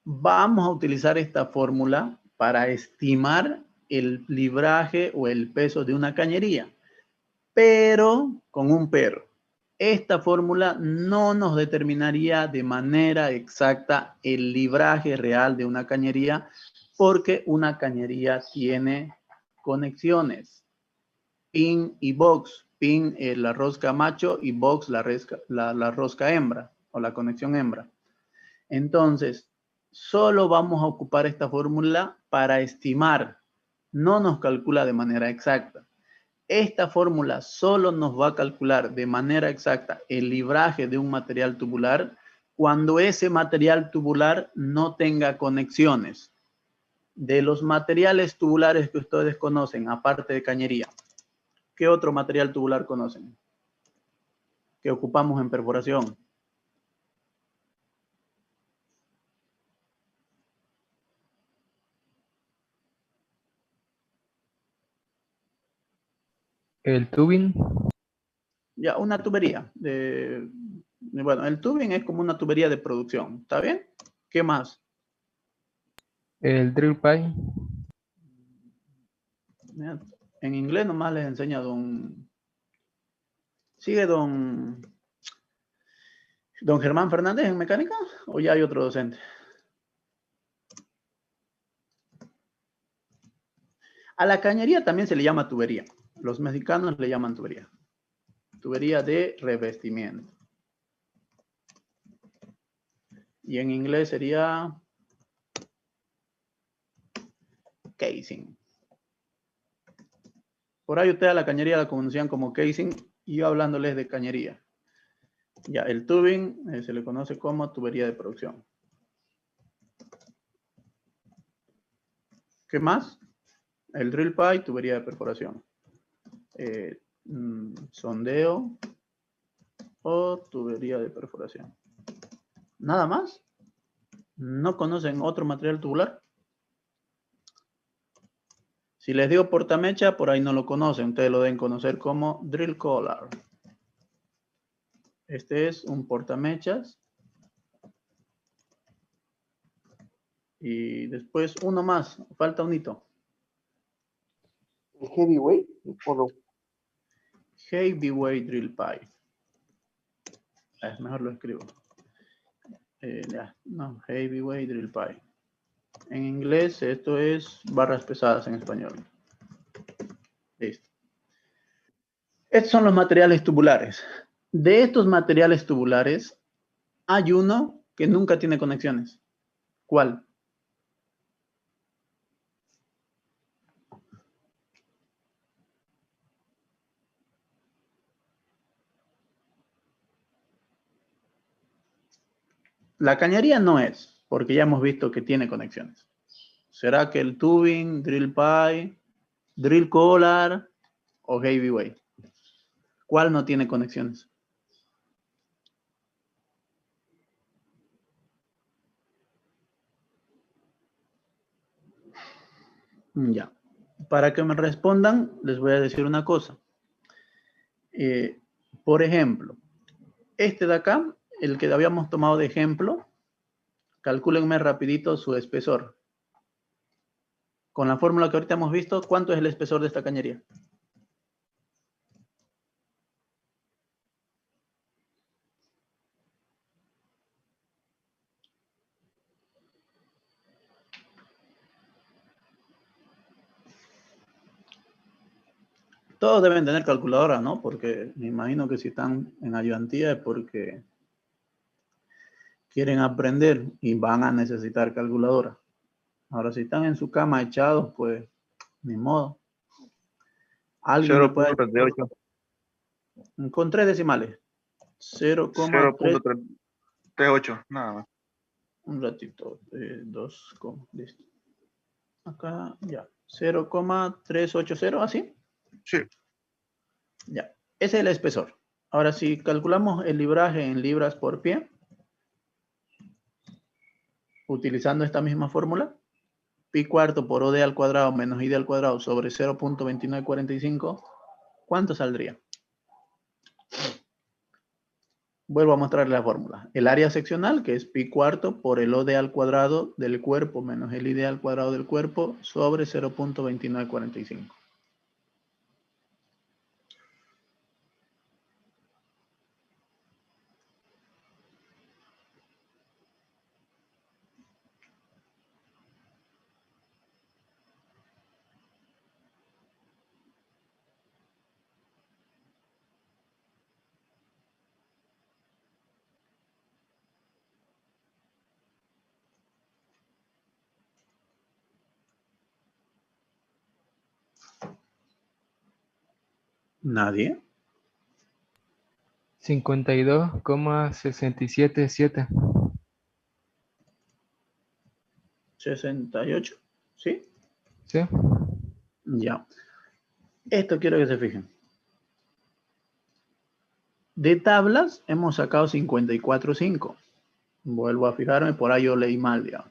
vamos a utilizar esta fórmula para estimar el libraje o el peso de una cañería. Pero con un pero. Esta fórmula no nos determinaría de manera exacta el libraje real de una cañería porque una cañería tiene conexiones, pin y box. pin la rosca macho y box la rosca hembra o la conexión hembra. Entonces, solo vamos a ocupar esta fórmula para estimar, no nos calcula de manera exacta. Esta fórmula solo nos va a calcular de manera exacta el libraje de un material tubular cuando ese material tubular no tenga conexiones. De los materiales tubulares que ustedes conocen, aparte de cañería, ¿qué otro material tubular conocen? Que ocupamos en perforación. El tubing, Ya, una tubería. Bueno, el tubing es como una tubería de producción. ¿Está bien? ¿Qué más? el drill pipe, En inglés nomás les enseña don... ¿Sigue don Germán Fernández en mecánica? ¿O ya hay otro docente? A la cañería también se le llama tubería. Los mexicanos le llaman tubería. Tubería de revestimiento. Y en inglés sería casing. Por ahí ustedes a la cañería la conocían como casing y yo hablándoles de cañería. Ya, el tubing se le conoce como tubería de producción. ¿Qué más? El drill pipe, tubería de perforación. Sondeo o tubería de perforación. ¿Nada más? ¿No conocen otro material tubular? Si les digo portamecha, por ahí no lo conocen. Ustedes lo deben conocer como drill collar. Este es un portamechas. Y después uno más. Falta un hito. ¿El heavyweight o no? Heavyweight drill pipe. Es mejor lo escribo. No, heavyweight drill pipe. En inglés esto es barras pesadas en español. Listo. Estos son los materiales tubulares. De estos materiales tubulares, hay uno que nunca tiene conexiones. ¿Cuál? La cañería no es, porque ya hemos visto que tiene conexiones. ¿Será que el tubing, drill pipe, drill collar o heavyweight? ¿Cuál no tiene conexiones? Ya. Para que me respondan, les voy a decir una cosa. Por ejemplo, este de acá, el que habíamos tomado de ejemplo, calcúlenme rapidito su espesor. Con la fórmula que ahorita hemos visto, ¿cuánto es el espesor de esta cañería? Todos deben tener calculadora, ¿no? Porque me imagino que si están en ayudantía es porque quieren aprender y van a necesitar calculadora. Ahora, si están en su cama echados, pues ni modo. Alguien me puede... 0.38. Con 3 decimales. 0,3. 0.38, nada más. Un ratito. 2, listo. Acá, ya. 0,380, ¿así? Sí. Ya. Ese es el espesor. Ahora, si calculamos el libraje en libras por pie, utilizando esta misma fórmula, pi cuarto por OD al cuadrado menos ID al cuadrado sobre 0.2945, ¿cuánto saldría? Vuelvo a mostrarle la fórmula. El área seccional, que es pi cuarto por el OD al cuadrado del cuerpo menos el ID al cuadrado del cuerpo sobre 0.2945. Nadie. 52,677. 68. ¿Sí? ¿Sí? Ya. Esto quiero que se fijen. De tablas hemos sacado 54,5. Vuelvo a fijarme, por ahí yo leí mal, digamos.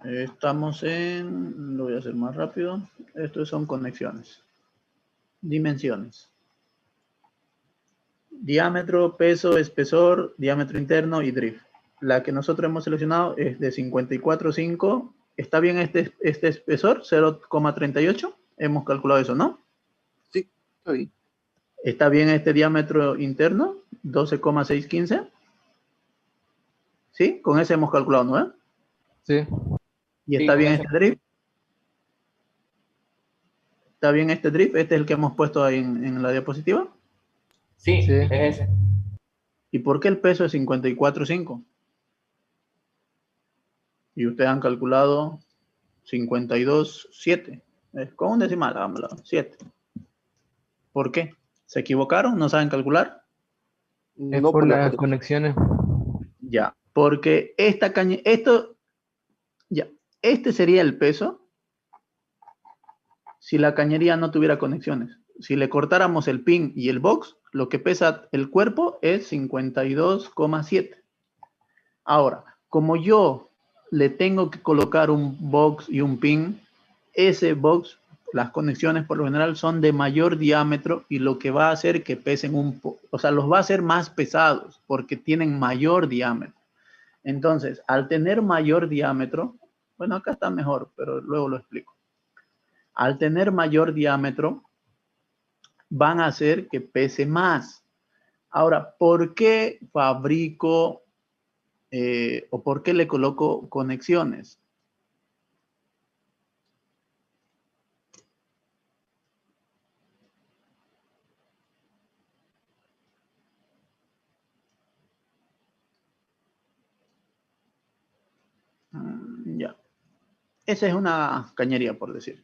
Estamos en, lo voy a hacer más rápido. Estos son conexiones. Dimensiones. Diámetro, peso, espesor, diámetro interno y drift. La que nosotros hemos seleccionado es de 54,5. ¿Está bien este espesor? 0,38. Hemos calculado eso, ¿no? Sí, está bien. ¿Está bien este diámetro interno? 12,615. ¿Sí? Con ese hemos calculado, ¿no? Sí. ¿Y Sí, está con bien ese. este drift? ¿Está bien este drift? Este es el que hemos puesto ahí en la diapositiva. Sí, Sí. es ese. ¿Y por qué el peso es 54,5? Y ustedes han calculado 52,7. Con un decimal, hagámoslo, 7. ¿Por qué? ¿Se equivocaron? ¿No saben calcular? Es No por por la las conexión. conexiones. Ya, porque este sería el peso si la cañería no tuviera conexiones. Si le cortáramos el pin y el box, lo que pesa el cuerpo es 52,7. Ahora, como yo le tengo que colocar un box y un pin, ese box, las conexiones por lo general son de mayor diámetro y lo que va a hacer que pesen o sea, los va a hacer más pesados porque tienen mayor diámetro. Entonces, al tener mayor diámetro, bueno, acá está mejor, pero luego lo explico. Al tener mayor diámetro, van a hacer que pese más. Ahora, ¿por qué fabrico o por qué le coloco conexiones? Ya. Esa es una cañería, por decir.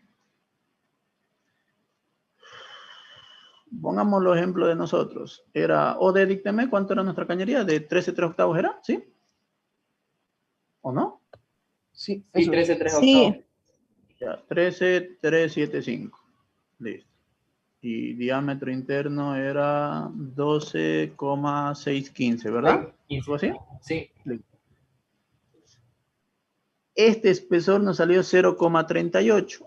Pongamos los ejemplos de nosotros. Dícteme, ¿cuánto era nuestra cañería? ¿De 13,3/8 era? ¿Sí? ¿O no? Sí, Sí, eso es. 13, 3 octavos. Sí, Ya, 13,375. Listo. Y diámetro interno era 12,615, ¿verdad? 15. ¿Algo así? Sí, Listo. Este espesor nos salió 0,38.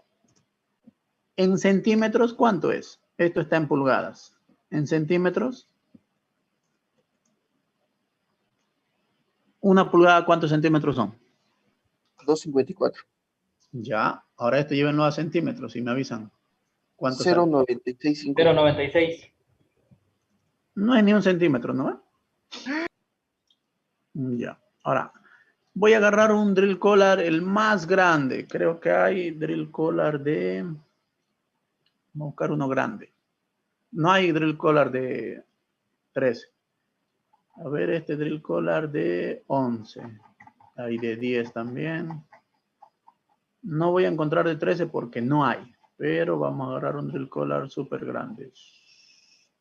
En centímetros, ¿cuánto es? Esto está en pulgadas. En centímetros, una pulgada, ¿cuántos centímetros son? 254. Ya, ahora esto llévenlo a centímetros y me avisan. ¿Cuánto sale? 0,965. 0,96. No es ni un centímetro, ¿no? Ya, ahora voy a agarrar un drill collar, el más grande. Creo que hay drill collar de... Vamos a buscar uno grande. No hay drill collar de 13. A ver, este drill collar de 11. Hay de 10 también. No voy a encontrar de 13 porque no hay. Pero vamos a agarrar un drill collar súper grande.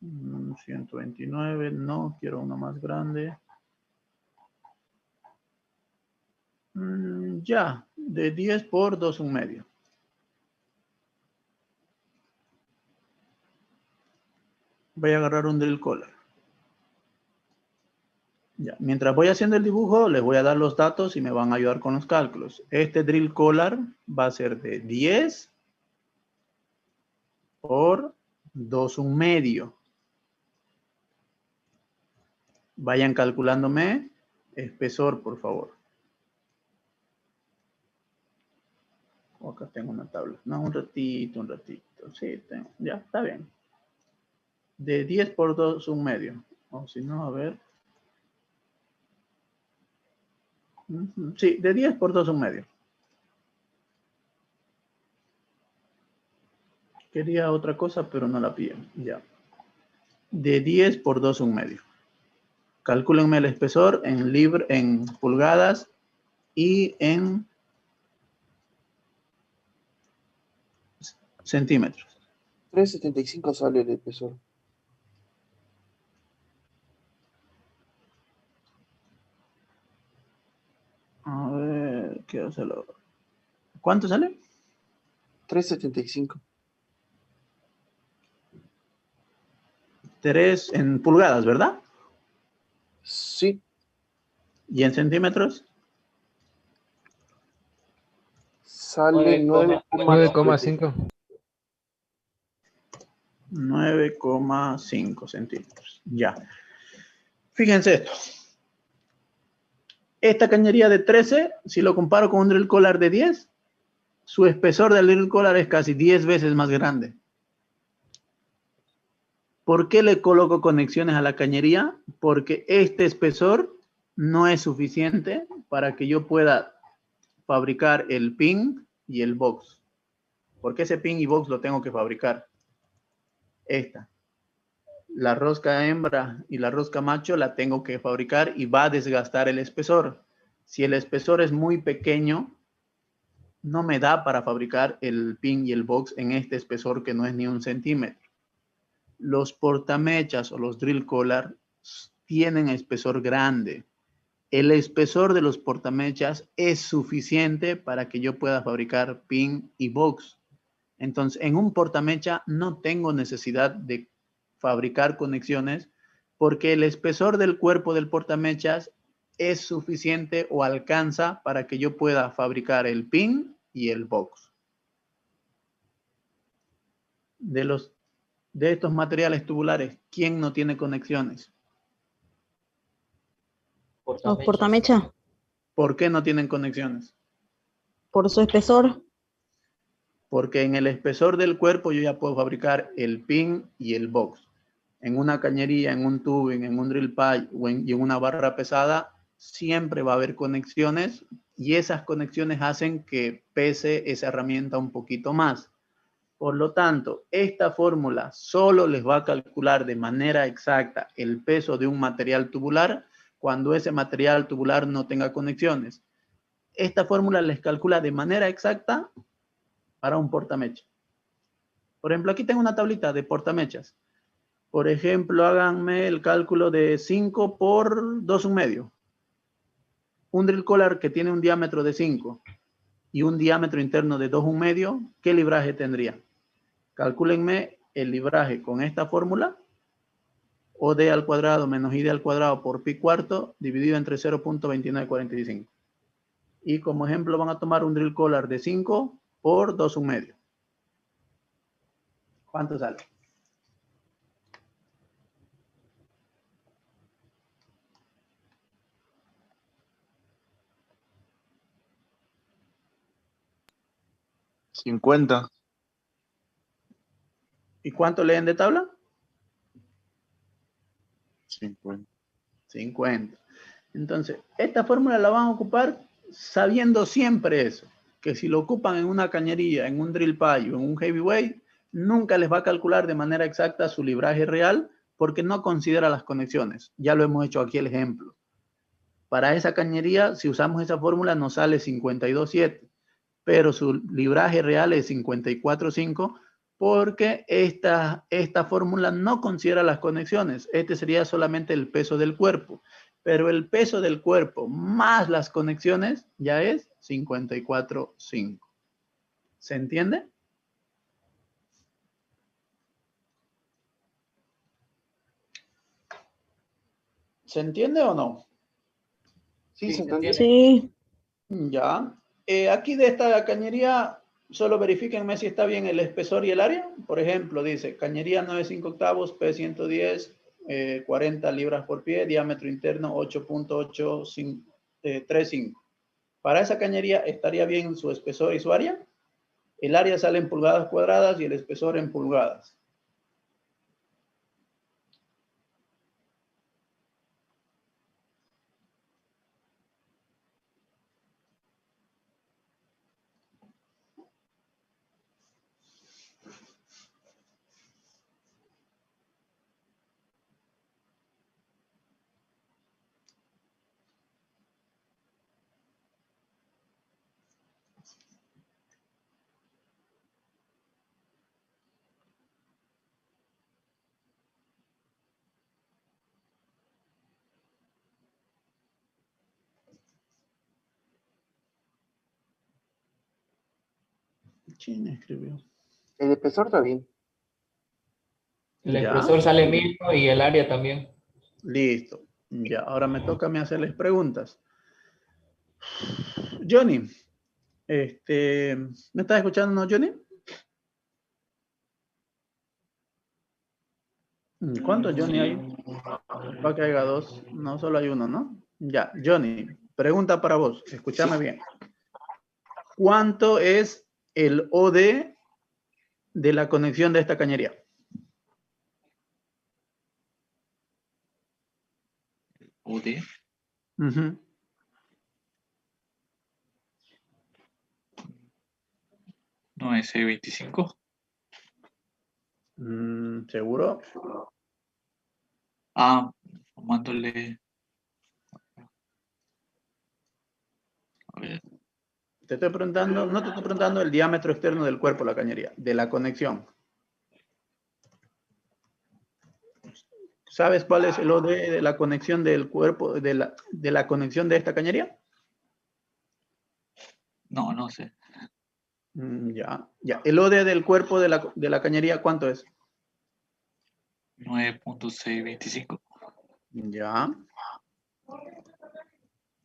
129, no, quiero uno más grande. Ya, de 10 por 2,1/2. Voy a agarrar un drill collar. Ya, mientras voy haciendo el dibujo, les voy a dar los datos y me van a ayudar con los cálculos. Este drill collar va a ser de 10 por 2,1/2. Vayan calculándome espesor, por favor. Acá tengo una tabla. No, un ratito. Sí, tengo. Ya, está bien. De 10 por 2,1/2. O si no, a ver. Sí, de 10 por 2,1/2. Quería otra cosa, pero no la pillé. Ya. De 10 por 2,1/2. Calcúlenme el espesor en pulgadas y en centímetros. 3.75 sale el espesor. A ver, ¿qué hacerlo? ¿Cuánto sale? 3.75. 3 en pulgadas, ¿verdad? Sí, ¿Y en centímetros? sale 9,5. 9,5. 9,5 centímetros. Ya. Fíjense esto. Esta cañería de 13, si lo comparo con un drill collar de 10, su espesor del drill collar es casi 10 veces más grande. ¿Por qué le coloco conexiones a la cañería? Porque este espesor no es suficiente para que yo pueda fabricar el pin y el box. Porque ese pin y box lo tengo que fabricar. Esta. La rosca hembra y la rosca macho la tengo que fabricar y va a desgastar el espesor. Si el espesor es muy pequeño, no me da para fabricar el pin y el box en este espesor que no es ni 1 centímetro. Los portamechas o los drill collar tienen espesor grande. El espesor de los portamechas es suficiente para que yo pueda fabricar pin y box. Entonces, en un portamecha no tengo necesidad de fabricar conexiones porque el espesor del cuerpo del portamechas es suficiente o alcanza para que yo pueda fabricar el pin y el box. De estos materiales tubulares, ¿quién no tiene conexiones? Los portamecha, ¿Por qué no tienen conexiones? por su espesor. Porque en el espesor del cuerpo yo ya puedo fabricar el pin y el box. En una cañería, en un tubing, en un drill pipe y en una barra pesada, siempre va a haber conexiones y esas conexiones hacen que pese esa herramienta un poquito más. Por lo tanto, esta fórmula solo les va a calcular de manera exacta el peso de un material tubular cuando ese material tubular no tenga conexiones. Esta fórmula les calcula de manera exacta para un portamecha. Por ejemplo, aquí tengo una tablita de portamechas. Por ejemplo, háganme el cálculo de 5 por 2,1. Un drill collar que tiene un diámetro de 5 y un diámetro interno de 2,1, ¿qué libraje tendría? Calcúlenme el libraje con esta fórmula. OD al cuadrado menos ID al cuadrado por pi cuarto dividido entre 0.2945. Y como ejemplo van a tomar un drill collar de 5 por 2,1. ¿Cuánto sale? $50. ¿Y cuánto leen de tabla? 50. 50. Entonces, esta fórmula la van a ocupar sabiendo siempre eso, que si lo ocupan en una cañería, en un drill pipe o en un heavyweight, nunca les va a calcular de manera exacta su libraje real porque no considera las conexiones. Ya lo hemos hecho aquí el ejemplo. Para esa cañería, si usamos esa fórmula, nos sale 52,7, pero su libraje real es 54,5 porque esta fórmula no considera las conexiones. Este sería solamente el peso del cuerpo, pero el peso del cuerpo más las conexiones ya es 54,5. ¿Se entiende? ¿Se entiende o no? Sí, se entendió. Sí, Ya. Aquí de esta cañería, solo verifíquenme si está bien el espesor y el área. Por ejemplo, dice cañería 9,5 octavos, P110, 40 libras por pie, diámetro interno 8.835. Para esa cañería, ¿estaría bien su espesor y su área? El área sale en pulgadas cuadradas y el espesor en pulgadas. ¿Quién escribió? El espesor está bien. El Ya. espesor sale mismo y el área también. Listo. Ya, ahora me toca a mí hacerles preguntas. Johnny, ¿me estás escuchando, no, Johnny? ¿Cuántos Johnny hay? Para que haya dos. No, solo hay uno, ¿no? Ya, Johnny, pregunta para vos. Escúchame bien. ¿Cuánto es el OD de la conexión de esta cañería? OD. Ujú. No es 25. ¿Seguro? Tomándole. A ver, Te estoy preguntando, no te estoy preguntando el diámetro externo del cuerpo de la cañería, de la conexión. ¿Sabes cuál es el OD de la conexión del cuerpo, de la conexión de esta cañería? no sé. Ya. ¿El OD del cuerpo de la cañería cuánto es? 9.625. Ya.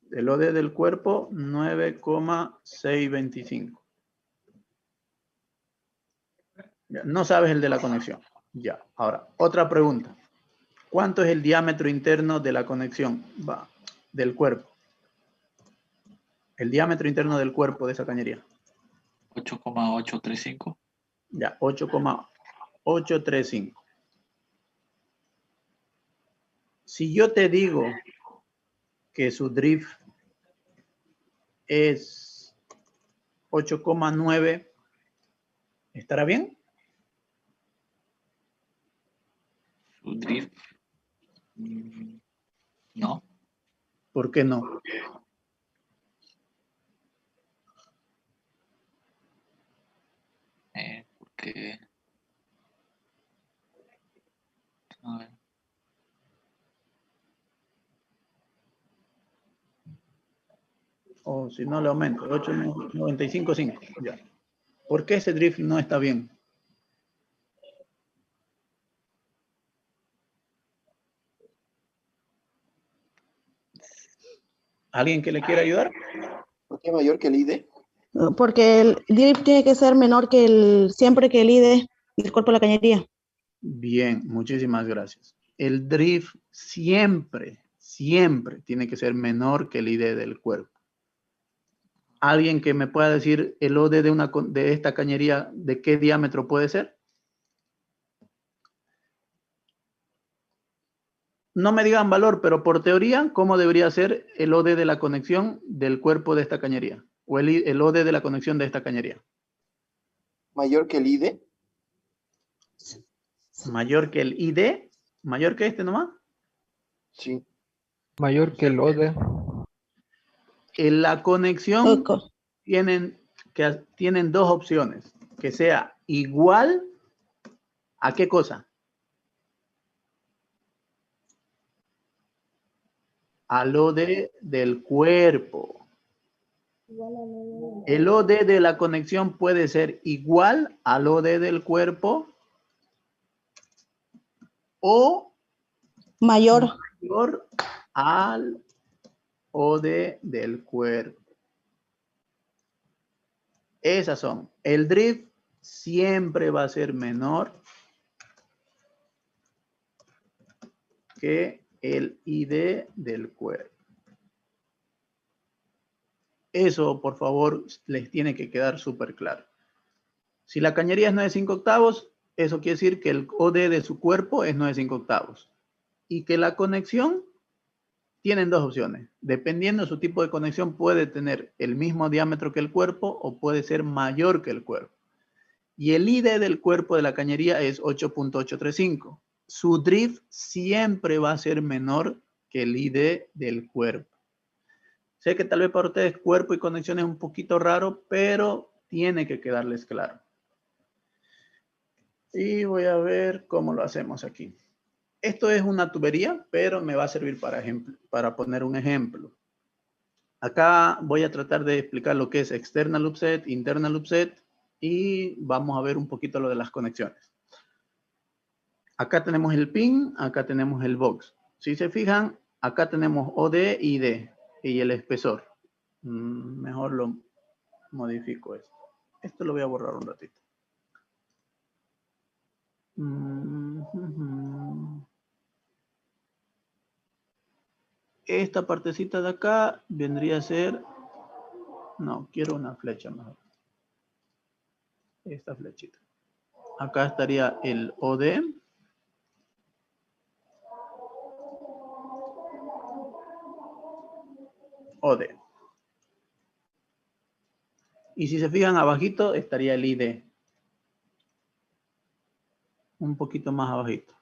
El OD del cuerpo, 9,625. Ya, no sabes el de la conexión. Ya. Ahora, otra pregunta. ¿Cuánto es el diámetro interno de la conexión del cuerpo? El diámetro interno del cuerpo de esa cañería. 8,835. Ya, 8,835. Si yo te digo que su drift es 8,9, ¿estará bien? Su drift. No. ¿Por qué no? Porque. A ver. O si no le aumento, 8,95,5. Ya. ¿Por qué ese drift no está bien? ¿Alguien que le quiera ayudar? ¿Por qué mayor que el ID? Porque el drift tiene que ser menor que siempre que el ID del cuerpo de la cañería. Bien, muchísimas gracias. El drift siempre tiene que ser menor que el ID del cuerpo. ¿Alguien que me pueda decir el OD de esta cañería, de qué diámetro puede ser? No me digan valor, pero por teoría, ¿cómo debería ser el OD de la conexión del cuerpo de esta cañería? O el OD de la conexión de esta cañería. ¿Mayor que el ID? Mayor que el ID, mayor que este nomás. Sí. Mayor que el OD. En la conexión tienen dos opciones. Que sea igual a qué cosa. Al OD del cuerpo. El OD de la conexión puede ser igual al OD del cuerpo o Mayor. mayor al OD del cuerpo. Esas son. El drift siempre va a ser menor que el ID del cuerpo. Eso, por favor, les tiene que quedar súper claro. Si la cañería es 9,5/8, eso quiere decir que el OD de su cuerpo es 9,5/8. Y que la conexión tienen dos opciones. Dependiendo de su tipo de conexión, puede tener el mismo diámetro que el cuerpo o puede ser mayor que el cuerpo. Y el ID del cuerpo de la cañería es 8,835. Su drift siempre va a ser menor que el ID del cuerpo. Sé que tal vez para ustedes cuerpo y conexión es un poquito raro, pero tiene que quedarles claro. Y voy a ver cómo lo hacemos aquí. Esto es una tubería, pero me va a servir para poner un ejemplo. Acá voy a tratar de explicar lo que es external loop set, internal loop set y vamos a ver un poquito lo de las conexiones. Acá tenemos el pin, acá tenemos el box. Si se fijan, acá tenemos OD y ID y el espesor. Mejor lo modifico esto. Esto lo voy a borrar un ratito. Esta partecita de acá vendría a ser... No, quiero una flecha mejor. Esta flechita. Acá estaría el OD. OD. Y si se fijan abajito estaría el ID. Un poquito más abajito.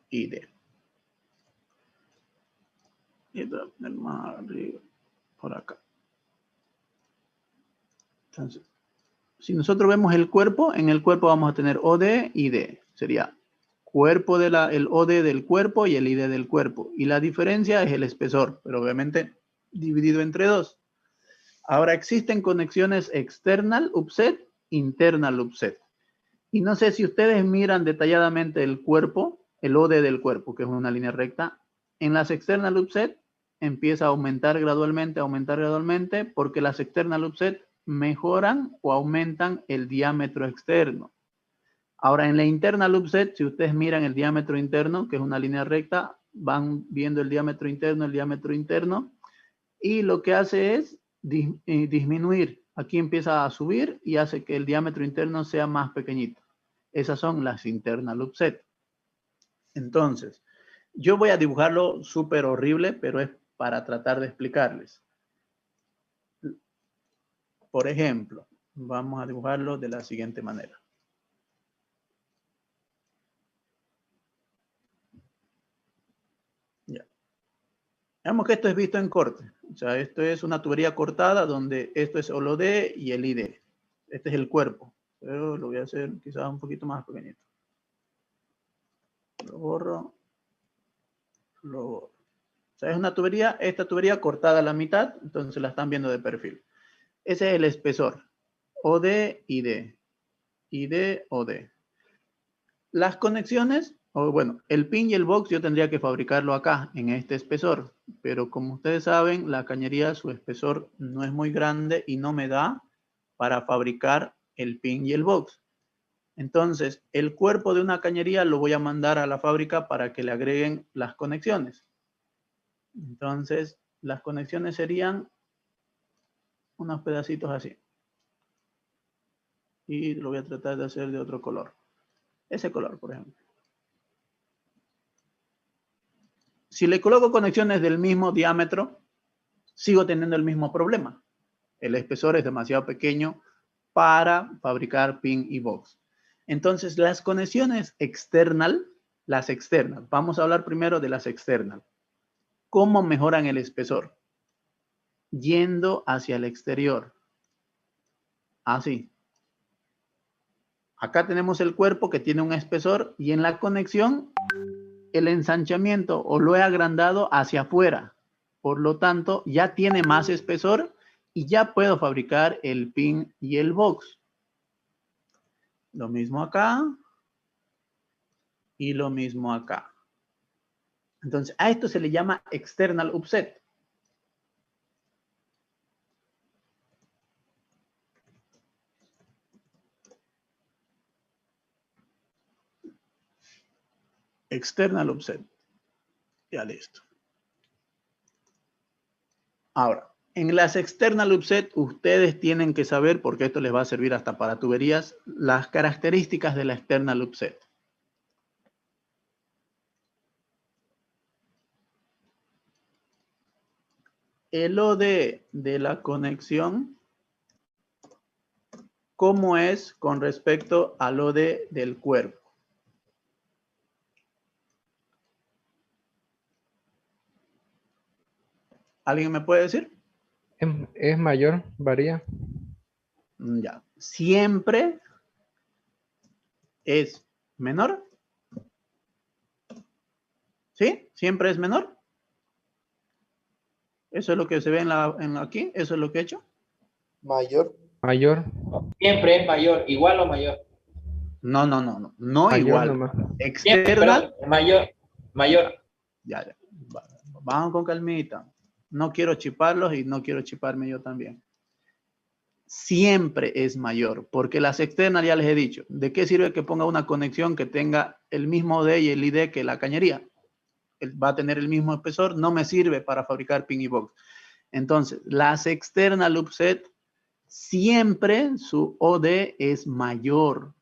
ID. Y voy a poner más arriba, por acá. Entonces, si nosotros vemos el cuerpo, en el cuerpo vamos a tener OD y ID. Sería cuerpo de el OD del cuerpo y el ID del cuerpo. Y la diferencia es el espesor, pero obviamente dividido entre dos. Ahora existen conexiones external upset, internal upset. Y no sé si ustedes miran detalladamente el cuerpo, el OD del cuerpo, que es una línea recta. En las external upset empieza a aumentar gradualmente, porque las external upset mejoran o aumentan el diámetro externo. Ahora, en la internal upset, si ustedes miran el diámetro interno, que es una línea recta, van viendo el diámetro interno, y lo que hace es disminuir. Aquí empieza a subir y hace que el diámetro interno sea más pequeñito. Esas son las internal upset. Entonces, yo voy a dibujarlo súper horrible, pero es para tratar de explicarles. Por ejemplo, vamos a dibujarlo de la siguiente manera. Ya. Veamos que esto es visto en corte. O sea, esto es una tubería cortada donde esto es el OD y el ID. Este es el cuerpo. Pero lo voy a hacer quizás un poquito más pequeñito. Lo borro. Lo borro. O sea, es una tubería, esta tubería cortada a la mitad, entonces la están viendo de perfil. Ese es el espesor. OD, ID. ID, OD. Las conexiones, o bueno, el pin y el box yo tendría que fabricarlo acá, en este espesor. Pero como ustedes saben, la cañería, su espesor no es muy grande y no me da para fabricar el pin y el box. Entonces, el cuerpo de una cañería lo voy a mandar a la fábrica para que le agreguen las conexiones. Entonces, las conexiones serían unos pedacitos así. Y lo voy a tratar de hacer de otro color. Ese color, por ejemplo. Si le coloco conexiones del mismo diámetro, sigo teniendo el mismo problema. El espesor es demasiado pequeño para fabricar pin y box. Entonces, las conexiones external, las externas. Vamos a hablar primero de las externas. ¿Cómo mejoran el espesor? Yendo hacia el exterior. Así. Acá tenemos el cuerpo que tiene un espesor y en la conexión el ensanchamiento o lo he agrandado hacia afuera. Por lo tanto, ya tiene más espesor y ya puedo fabricar el pin y el box. Lo mismo acá y lo mismo acá. Entonces, a esto se le llama external upset. External offset. Ya listo. Ahora, en las external offset, ustedes tienen que saber, porque esto les va a servir hasta para tuberías, las características de la external offset. El OD de la conexión, ¿cómo es con respecto al OD del cuerpo? ¿Alguien me puede decir? Es mayor, varía. Ya. ¿Siempre es menor? ¿Sí? ¿Siempre es menor? Eso es lo que se ve aquí. Eso es lo que he hecho. Mayor. Mayor. Siempre es mayor, igual o mayor. No Mayor igual. nomás. Siempre, External. pero mayor. Ya. Vamos con calmita. No quiero chiparlos y no quiero chiparme yo también. Siempre es mayor, porque las externas ya les he dicho. ¿De qué sirve que ponga una conexión que tenga el mismo OD y el ID que la cañería? Va a tener el mismo espesor, no me sirve para fabricar pin y box. Entonces, las externas loop set, siempre su OD es mayor,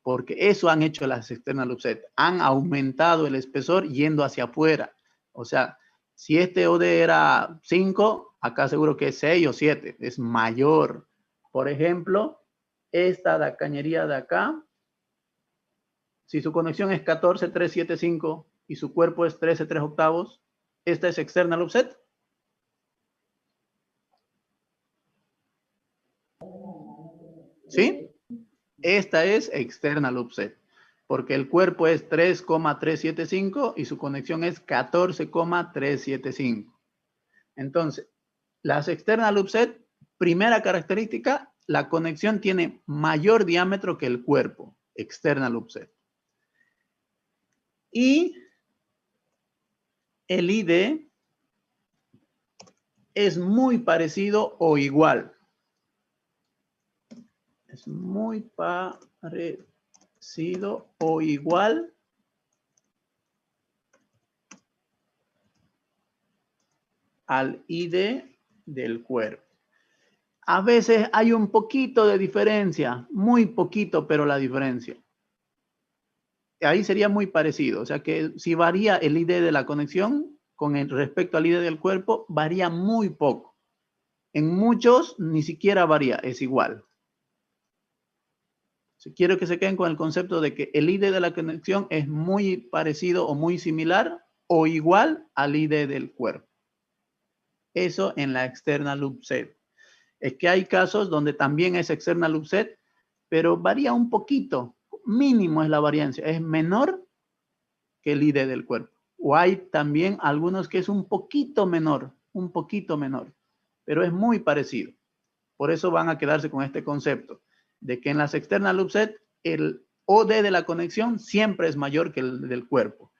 porque eso han hecho las externas loop set. Han aumentado el espesor yendo hacia afuera. O sea, si este OD era 5, acá seguro que es 6 o 7, es mayor. Por ejemplo, esta cañería de acá, si su conexión es 14375 y su cuerpo es 13/3/8, esta es external offset. ¿Sí? Esta es external offset, porque el cuerpo es 3,375 y su conexión es 14,375. Entonces, las external offset, primera característica, la conexión tiene mayor diámetro que el cuerpo, external offset. Y el ID es muy parecido o igual. Es muy parecido o igual al ID del cuerpo. A veces hay un poquito de diferencia, muy poquito, pero la diferencia. Ahí sería muy parecido. O sea que si varía el ID de la conexión con respecto al ID del cuerpo, varía muy poco. En muchos ni siquiera varía, es igual. Si quiero que se queden con el concepto de que el ID de la conexión es muy parecido o muy similar o igual al ID del cuerpo. Eso en la external loop set. Es que hay casos donde también es external loop set, pero varía un poquito. Mínimo es la variancia. Es menor que el ID del cuerpo. O hay también algunos que es un poquito menor, pero es muy parecido. Por eso van a quedarse con este concepto de que en las external loop set el OD de la conexión siempre es mayor que el del cuerpo.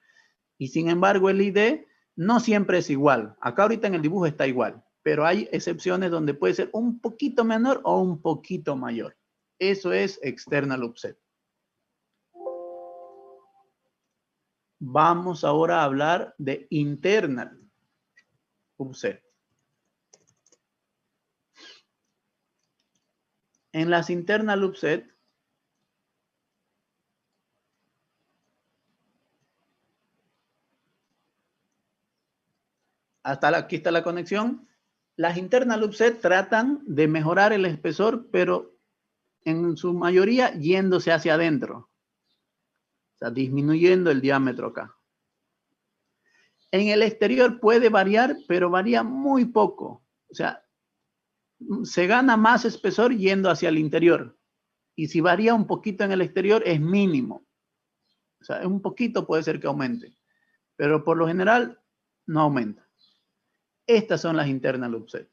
Y sin embargo el ID no siempre es igual. Acá ahorita en el dibujo está igual, pero hay excepciones donde puede ser un poquito menor o un poquito mayor. Eso es external loop set. Vamos ahora a hablar de internal loop set. En las internal loop set, aquí está la conexión. Las internal loop set tratan de mejorar el espesor, pero en su mayoría yéndose hacia adentro. O sea, disminuyendo el diámetro acá. En el exterior puede variar, pero varía muy poco. O sea, se gana más espesor yendo hacia el interior. Y si varía un poquito en el exterior, es mínimo. O sea, un poquito puede ser que aumente. Pero por lo general, no aumenta. Estas son las internal loop set.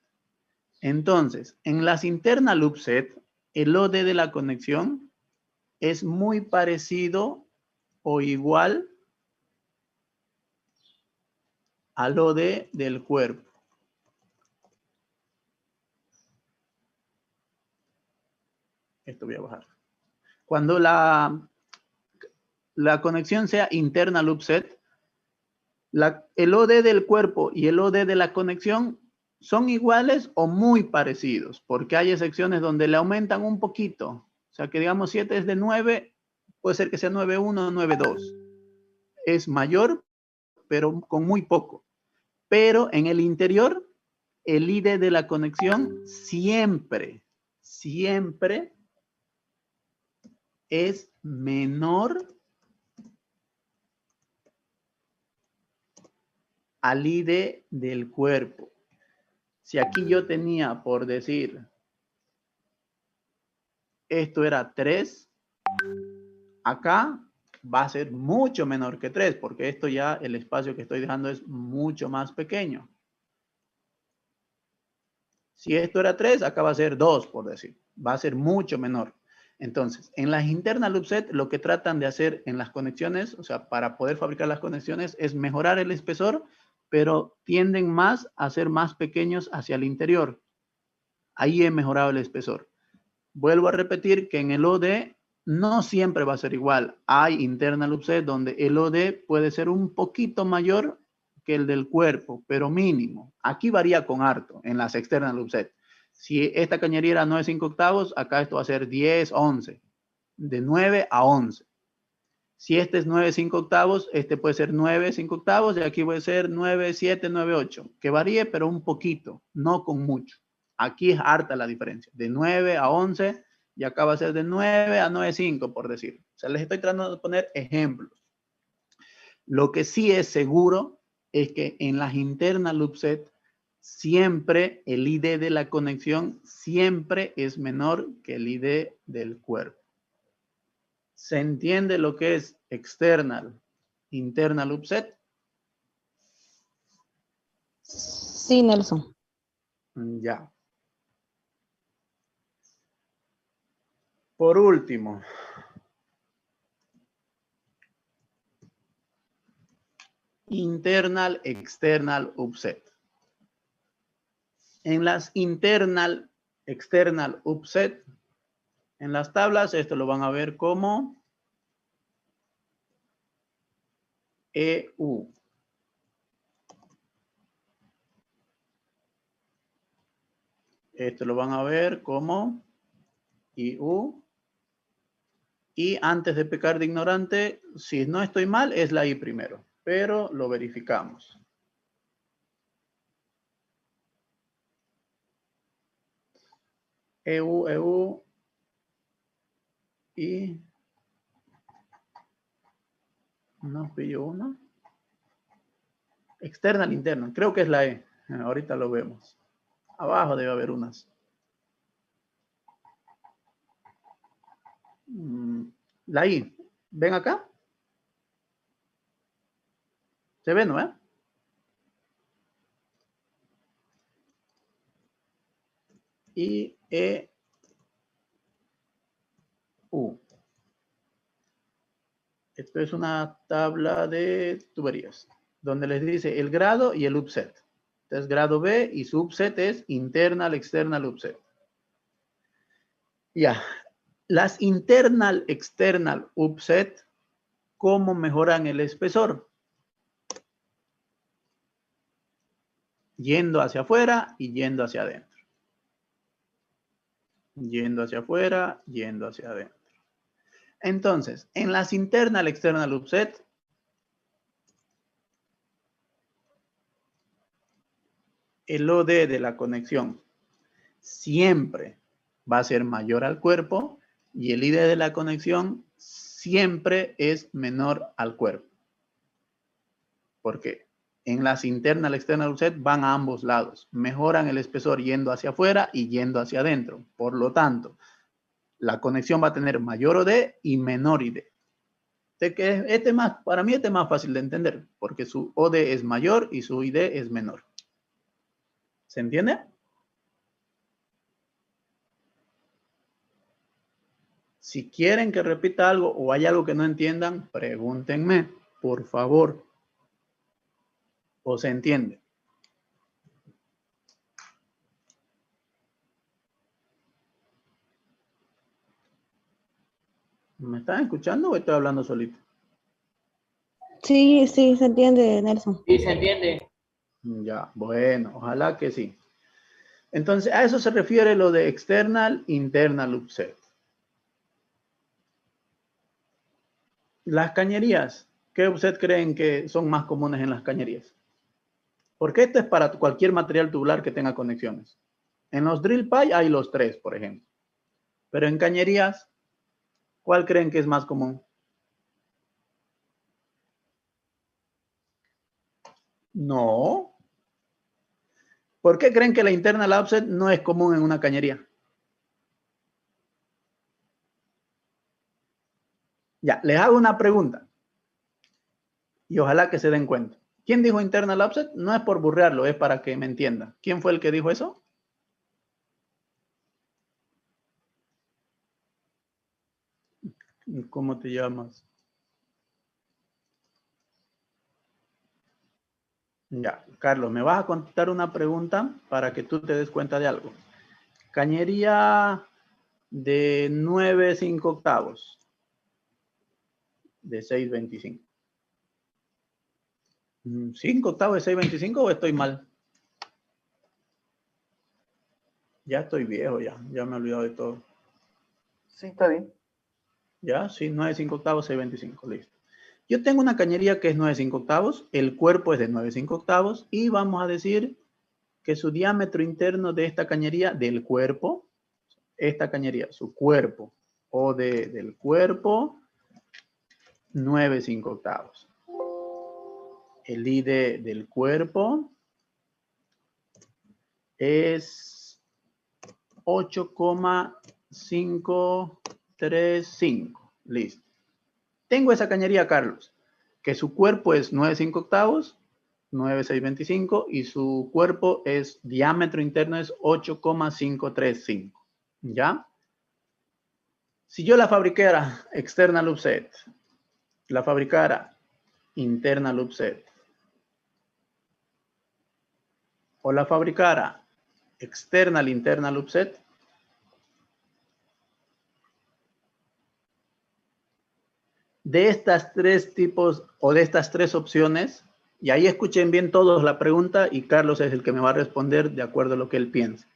Entonces, en las internal loop set, el OD de la conexión es muy parecido o igual al OD del cuerpo. Esto voy a bajar. Cuando la conexión sea interna loop set, el OD del cuerpo y el OD de la conexión son iguales o muy parecidos, porque hay excepciones donde le aumentan un poquito. O sea, que digamos 7 es de 9, puede ser que sea 9.1 o 9.2. Es mayor, pero con muy poco. Pero en el interior, el ID de la conexión siempre es menor al ID del cuerpo. Si aquí yo tenía, por decir, esto era 3, acá va a ser mucho menor que 3, porque esto ya, el espacio que estoy dejando es mucho más pequeño. Si esto era 3, acá va a ser 2, por decir. Va a ser mucho menor. Entonces, en las internal loop set, lo que tratan de hacer en las conexiones, o sea, para poder fabricar las conexiones, es mejorar el espesor, pero tienden más a ser más pequeños hacia el interior. Ahí he mejorado el espesor. Vuelvo a repetir que en el OD no siempre va a ser igual. Hay internal loop set donde el OD puede ser un poquito mayor que el del cuerpo, pero mínimo. Aquí varía con harto en las external loop set. Si esta cañería era 9/5, acá esto va a ser 10, 11. De 9 a 11. Si este es 9/5, este puede ser 9/5 y aquí puede ser 9/7, 9/8. Que varíe, pero un poquito, no con mucho. Aquí es harta la diferencia. De 9 a 11 y acá va a ser de 9 a 9/5, por decir. O sea, les estoy tratando de poner ejemplos. Lo que sí es seguro es que en las internal loop set siempre el ID de la conexión siempre es menor que el ID del cuerpo. ¿Se entiende lo que es external, internal loop set? Sí, Nelson. Ya. Por último, internal, external offset. En las internal, external offset, en las tablas, esto lo van a ver como EU. Esto lo van a ver como IU. Y antes de pecar de ignorante, si no estoy mal, es la I primero, pero lo verificamos. EU, y nos pilló una. External, interna, creo que es la E. Ahorita lo vemos. Abajo debe haber unas. La I. ¿Ven acá? ¿Se ve, no? I, E, U. Esto es una tabla de tuberías, donde les dice el grado y el upset. Entonces, grado B y su upset es internal, external, upset. Ya. Las internal, external, upset, ¿cómo mejoran el espesor? Yendo hacia afuera y yendo hacia adentro. Yendo hacia afuera, yendo hacia adentro. Entonces, en las internal, external, upset, el OD de la conexión siempre va a ser mayor al cuerpo y el ID de la conexión siempre es menor al cuerpo. ¿Por qué? En las internal, external offset van a ambos lados. Mejoran el espesor yendo hacia afuera y yendo hacia adentro. Por lo tanto, la conexión va a tener mayor OD y menor ID. Para mí este es más fácil de entender, porque su OD es mayor y su ID es menor. ¿Se entiende? Si quieren que repita algo o hay algo que no entiendan, pregúntenme, por favor. ¿O se entiende? ¿Me están escuchando o estoy hablando solito? Sí, sí, se entiende, Nelson. Sí, se entiende. Ya, bueno, ojalá que sí. Entonces, a eso se refiere lo de external, internal offset. Las cañerías, ¿qué offset creen que son más comunes en las cañerías? Porque esto es para cualquier material tubular que tenga conexiones. En los drill pipe hay los 3, por ejemplo. Pero en cañerías, ¿cuál creen que es más común? No. ¿Por qué creen que la internal offset no es común en una cañería? Ya, les hago una pregunta. Y ojalá que se den cuenta. ¿Quién dijo internal offset? No es por burrearlo, es para que me entiendan. ¿Quién fue el que dijo eso? ¿Cómo te llamas? Ya, Carlos, me vas a contestar una pregunta para que tú te des cuenta de algo. Cañería de 9/5/8 de 6/25. ¿5/8 de 6/25 o estoy mal? Ya estoy viejo, ya me he olvidado de todo. Sí, está bien. Ya, sí, 9/5/8, 6/25, listo. Yo tengo una cañería que es 9/5/8, el cuerpo es de 9/5/8 y vamos a decir que su diámetro interno de esta cañería, del cuerpo, esta cañería, su cuerpo o del cuerpo, 9/5/8. El ID del cuerpo es 8,535. Listo. Tengo esa cañería, Carlos, que su cuerpo es 9/5/8, 9/6/25 y su cuerpo es diámetro interno es 8,535. ¿Ya? Si yo la fabricara externa loop set, la fabricara interna loop set, o la fabricara externa interna loop set, de estas tres tipos o de estas tres opciones, y ahí escuchen bien todos la pregunta y Carlos es el que me va a responder de acuerdo a lo que él piensa.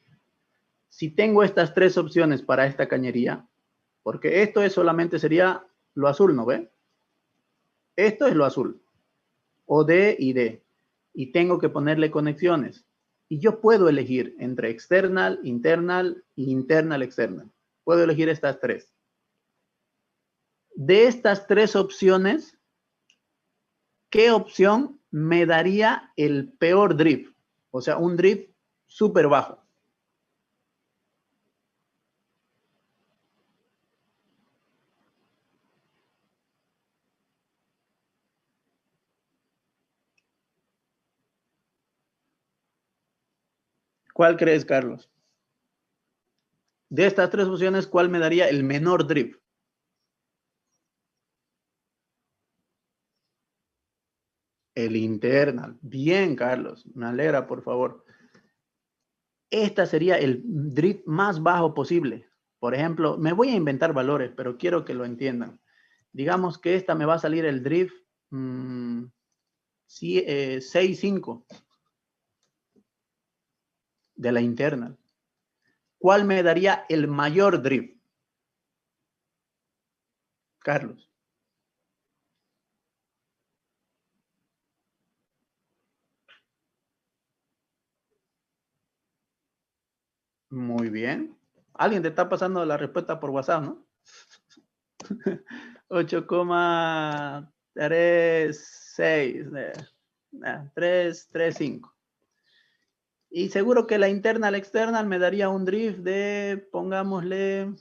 Si tengo estas tres opciones para esta cañería, porque esto es solamente sería lo azul, ¿no ve? Esto es lo azul, OD y D, y tengo que ponerle conexiones. Y yo puedo elegir entre external, internal y internal, external. Puedo elegir estas tres. De estas tres opciones, ¿qué opción me daría el peor drift? O sea, un drift súper bajo. ¿Cuál crees, Carlos? De estas tres opciones, ¿cuál me daría el menor drift? El internal. Bien, Carlos. Me alegra, por favor. Esta sería el drift más bajo posible. Por ejemplo, me voy a inventar valores, pero quiero que lo entiendan. Digamos que esta me va a salir el drift 6.5 de la internal. ¿Cuál me daría el mayor drift? Carlos. Muy bien. Alguien te está pasando la respuesta por WhatsApp, ¿no? 8,36. 335. Y seguro que la internal external me daría un drift de, pongámosle,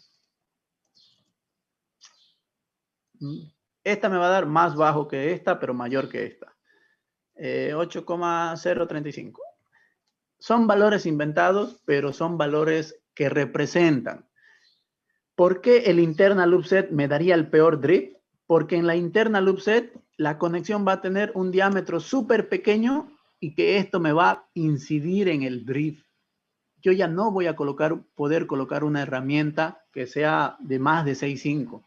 esta me va a dar más bajo que esta, pero mayor que esta. 8,035. Son valores inventados, pero son valores que representan. ¿Por qué el internal loop set me daría el peor drift? Porque en la internal loop set la conexión va a tener un diámetro súper pequeño y que esto me va a incidir en el drift. Yo ya no voy a poder colocar una herramienta que sea de más de 6.5.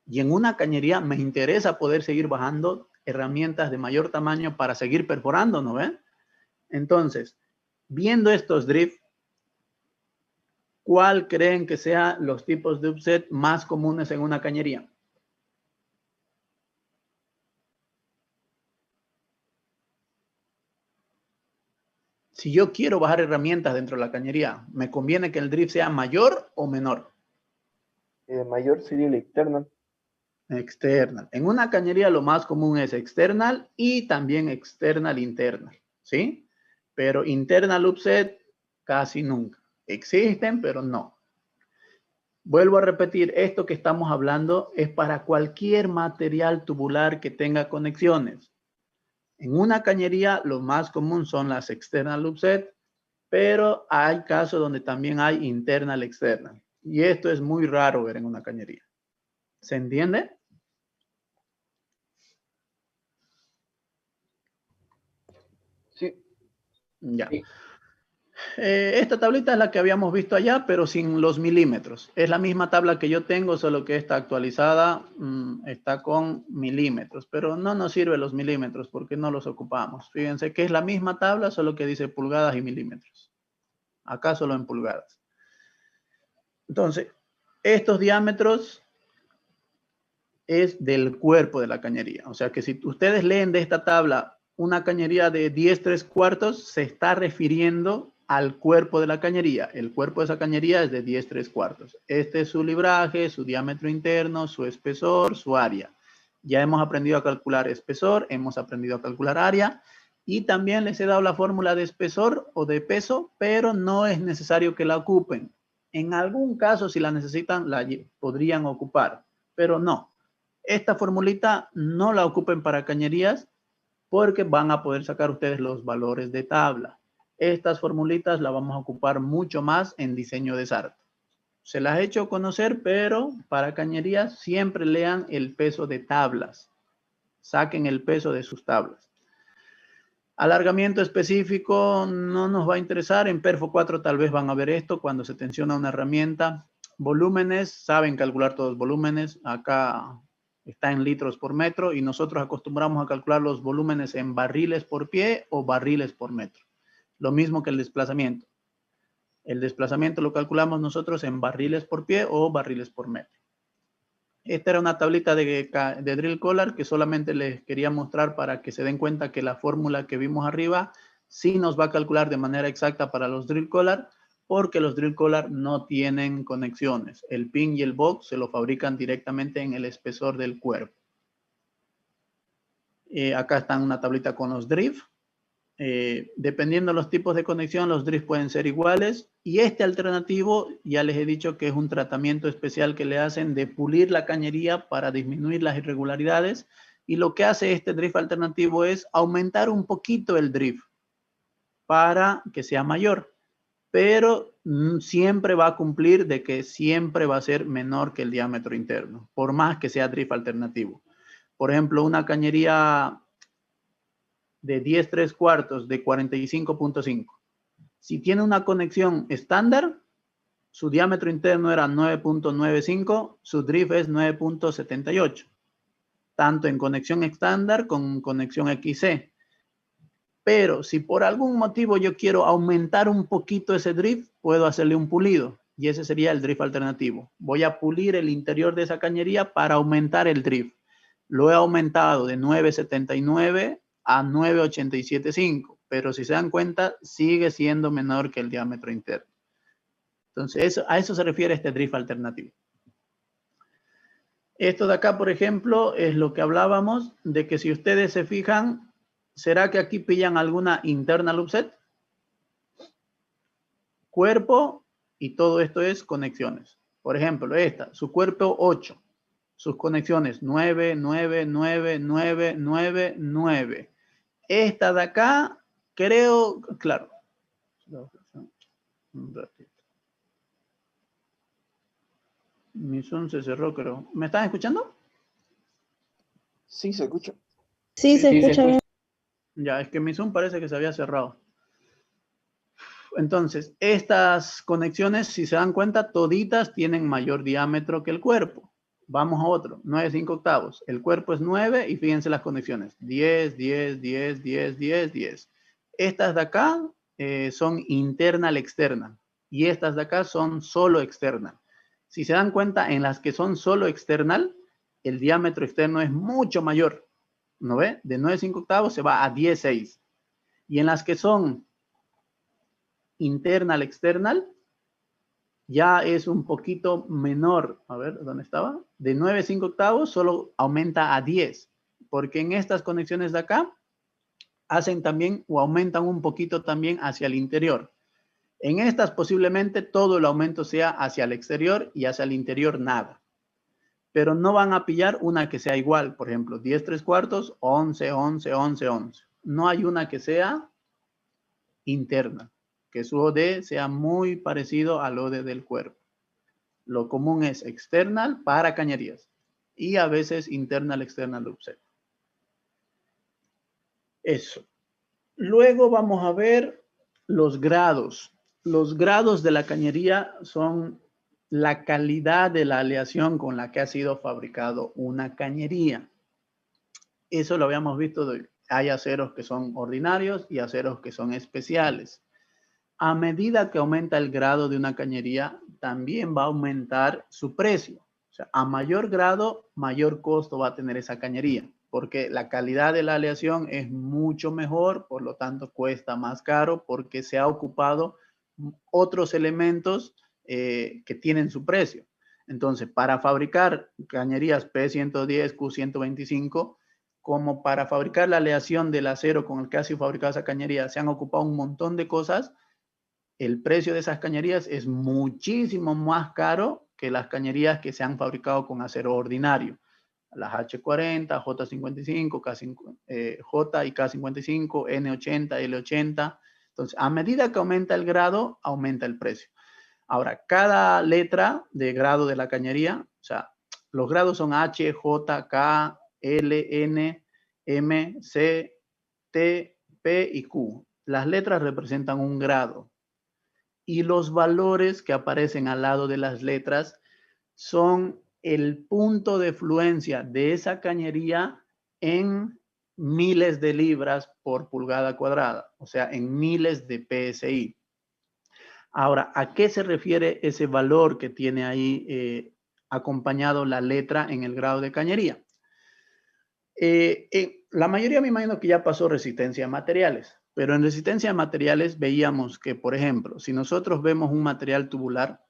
Y en una cañería me interesa poder seguir bajando herramientas de mayor tamaño para seguir perforando, ¿no ven? Entonces, viendo estos drifts, ¿cuál creen que sean los tipos de upset más comunes en una cañería? Si yo quiero bajar herramientas dentro de la cañería, ¿me conviene que el drift sea mayor o menor? Mayor sería el external. External. En una cañería lo más común es external y también external internal, ¿sí? Pero internal upset casi nunca. Existen, pero no. Vuelvo a repetir, esto que estamos hablando es para cualquier material tubular que tenga conexiones. En una cañería lo más común son las external upset, pero hay casos donde también hay internal external. Y esto es muy raro ver en una cañería. ¿Se entiende? Sí. Ya. Sí. Esta tablita es la que habíamos visto allá, pero sin los milímetros. Es la misma tabla que yo tengo, solo que esta actualizada está con milímetros, pero no nos sirve los milímetros porque no los ocupamos. Fíjense que es la misma tabla, solo que dice pulgadas y milímetros. Acá solo en pulgadas. Entonces, estos diámetros es del cuerpo de la cañería. O sea que si ustedes leen de esta tabla una cañería de 10 3/4, se está refiriendo al cuerpo de la cañería. El cuerpo de esa cañería es de 10 3/4. Este es su libraje, su diámetro interno, su espesor, su área. Ya hemos aprendido a calcular espesor, hemos aprendido a calcular área y también les he dado la fórmula de espesor o de peso, pero no es necesario que la ocupen. En algún caso, si la necesitan, la podrían ocupar, pero no. Esta formulita no la ocupen para cañerías porque van a poder sacar ustedes los valores de tabla. Estas formulitas las vamos a ocupar mucho más en diseño de SART. Se las he hecho conocer, pero para cañerías siempre lean el peso de tablas. Saquen el peso de sus tablas. Alargamiento específico no nos va a interesar. En Perfo 4 tal vez van a ver esto cuando se tensiona una herramienta. Volúmenes, saben calcular todos los volúmenes. Acá está en litros por metro y nosotros acostumbramos a calcular los volúmenes en barriles por pie o barriles por metro. Lo mismo que el desplazamiento. El desplazamiento lo calculamos nosotros en barriles por pie o barriles por metro. Esta era una tablita de drill collar que solamente les quería mostrar para que se den cuenta que la fórmula que vimos arriba sí nos va a calcular de manera exacta para los drill collar, porque los drill collar no tienen conexiones. El pin y el box se lo fabrican directamente en el espesor del cuerpo. Acá están una tablita con los drift. Dependiendo de los tipos de conexión, los drifts pueden ser iguales. Y este alternativo, ya les he dicho que es un tratamiento especial que le hacen de pulir la cañería para disminuir las irregularidades. Y lo que hace este drift alternativo es aumentar un poquito el drift para que sea mayor. Pero siempre va a cumplir de que siempre va a ser menor que el diámetro interno, por más que sea drift alternativo. Por ejemplo, una cañería de 10 3/4 de 45.5. Si tiene una conexión estándar, su diámetro interno era 9.95, su drift es 9.78, tanto en conexión estándar como en conexión XC. Pero si por algún motivo yo quiero aumentar un poquito ese drift, puedo hacerle un pulido y ese sería el drift alternativo. Voy a pulir el interior de esa cañería para aumentar el drift. Lo he aumentado de 9.79 a 9.875, pero si se dan cuenta, sigue siendo menor que el diámetro interno. Entonces, a eso se refiere este drift alternativo. Esto de acá, por ejemplo, es lo que hablábamos de que si ustedes se fijan, ¿será que aquí pillan alguna internal offset? Cuerpo y todo esto es conexiones. Por ejemplo, esta, su cuerpo 8, sus conexiones 9, 9, 9, 9, 9, 9. Esta de acá, creo, claro. Un ratito. Mi Zoom se cerró, creo. ¿Me están escuchando? Sí, se escucha. Sí, se Sí, se escucha bien. Ya, es que mi Zoom parece que se había cerrado. Entonces, estas conexiones, si se dan cuenta, toditas tienen mayor diámetro que el cuerpo. Vamos a otro, 9/5. El cuerpo es 9 y fíjense las conexiones. 10, 10, 10, 10, 10, 10. Estas de acá son internal external y estas de acá son solo external. Si se dan cuenta, en las que son solo external, el diámetro externo es mucho mayor. ¿No ve? De 9/5 se va a 10/6. Y en las que son internal external, ya es un poquito menor. A ver, ¿dónde estaba? De 9/5 solo aumenta a 10. Porque en estas conexiones de acá, hacen también o aumentan un poquito también hacia el interior. En estas posiblemente todo el aumento sea hacia el exterior y hacia el interior nada. Pero no van a pillar una que sea igual. Por ejemplo, 10 3/4, 11, 11, 11, 11. No hay una que sea interna, que su OD sea muy parecido al OD del cuerpo. Lo común es external para cañerías. y a veces internal external loop set. Eso. Luego vamos a ver los grados. Los grados de la cañería son la calidad de la aleación con la que ha sido fabricado una cañería. Eso lo habíamos visto. Hay aceros que son ordinarios y aceros que son especiales. A medida que aumenta el grado de una cañería, también va a aumentar su precio. O sea, a mayor grado, mayor costo va a tener esa cañería, porque la calidad de la aleación es mucho mejor, por lo tanto cuesta más caro, porque se ha ocupado otros elementos que tienen su precio. Entonces, para fabricar cañerías P110, Q125, como para fabricar la aleación del acero con el que ha sido fabricada esa cañería, se han ocupado un montón de cosas. El precio de esas cañerías es muchísimo más caro que las cañerías que se han fabricado con acero ordinario. Las H40, J55, J y K55, N80, L80. Entonces, a medida que aumenta el grado, aumenta el precio. Ahora, cada letra de grado de la cañería, o sea, los grados son H, J, K, L, N, M, C, T, P y Q. Las letras representan un grado. Y los valores que aparecen al lado de las letras son el punto de fluencia de esa cañería en miles de libras por pulgada cuadrada, o sea, en miles de PSI. Ahora, ¿a qué se refiere ese valor que tiene ahí acompañado la letra en el grado de cañería? La mayoría me imagino que ya pasó resistencia a materiales, pero en resistencia a materiales veíamos que, por ejemplo, si nosotros vemos un material tubular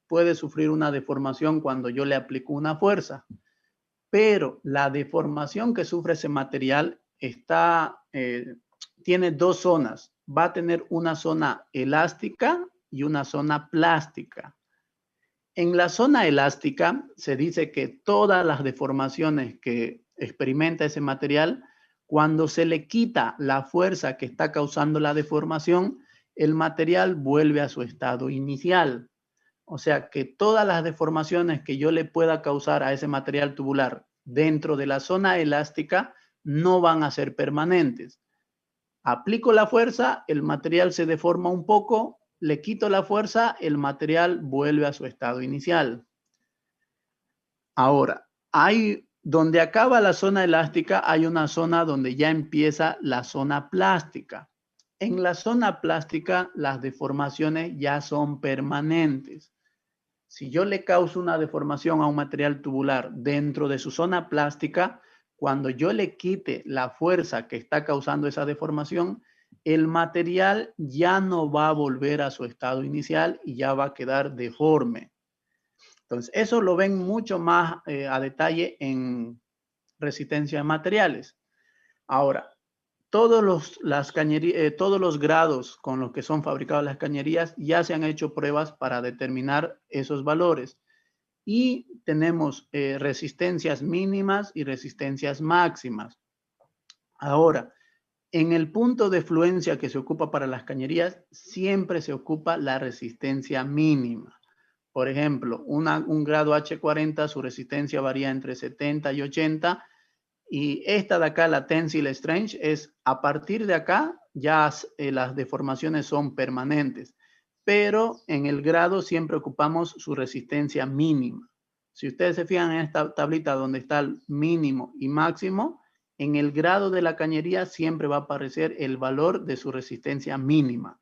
puede sufrir una deformación cuando yo le aplico una fuerza, pero la deformación que sufre ese material tiene dos zonas. Va a tener una zona elástica y una zona plástica. En la zona elástica se dice que todas las deformaciones que experimenta ese material, cuando se le quita la fuerza que está causando la deformación, el material vuelve a su estado inicial. O sea que todas las deformaciones que yo le pueda causar a ese material tubular dentro de la zona elástica no van a ser permanentes. Aplico la fuerza, el material se deforma un poco, le quito la fuerza, el material vuelve a su estado inicial. Ahora, donde acaba la zona elástica, hay una zona donde ya empieza la zona plástica. En la zona plástica, las deformaciones ya son permanentes. Si yo le causo una deformación a un material tubular dentro de su zona plástica, cuando yo le quite la fuerza que está causando esa deformación, el material ya no va a volver a su estado inicial y ya va a quedar deforme. Entonces, eso lo ven mucho más a detalle en resistencia a materiales. Ahora, todos los grados con los que son fabricadas las cañerías ya se han hecho pruebas para determinar esos valores. Y tenemos resistencias mínimas y resistencias máximas. Ahora, en el punto de fluencia que se ocupa para las cañerías, siempre se ocupa la resistencia mínima. Por ejemplo, un grado H40, su resistencia varía entre 70 y 80. Y esta de acá, la tensile strength, es a partir de acá ya las deformaciones son permanentes. Pero en el grado siempre ocupamos su resistencia mínima. Si ustedes se fijan en esta tablita donde está el mínimo y máximo, en el grado de la cañería siempre va a aparecer el valor de su resistencia mínima.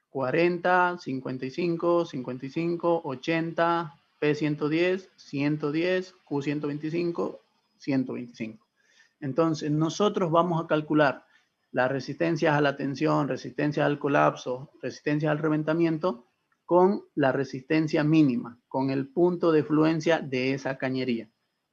40, 55, 55, 80, P110, 110, Q125, 125. Entonces, nosotros vamos a calcular las resistencias a la tensión, resistencias al colapso, resistencias al reventamiento con la resistencia mínima, con el punto de fluencia de esa cañería.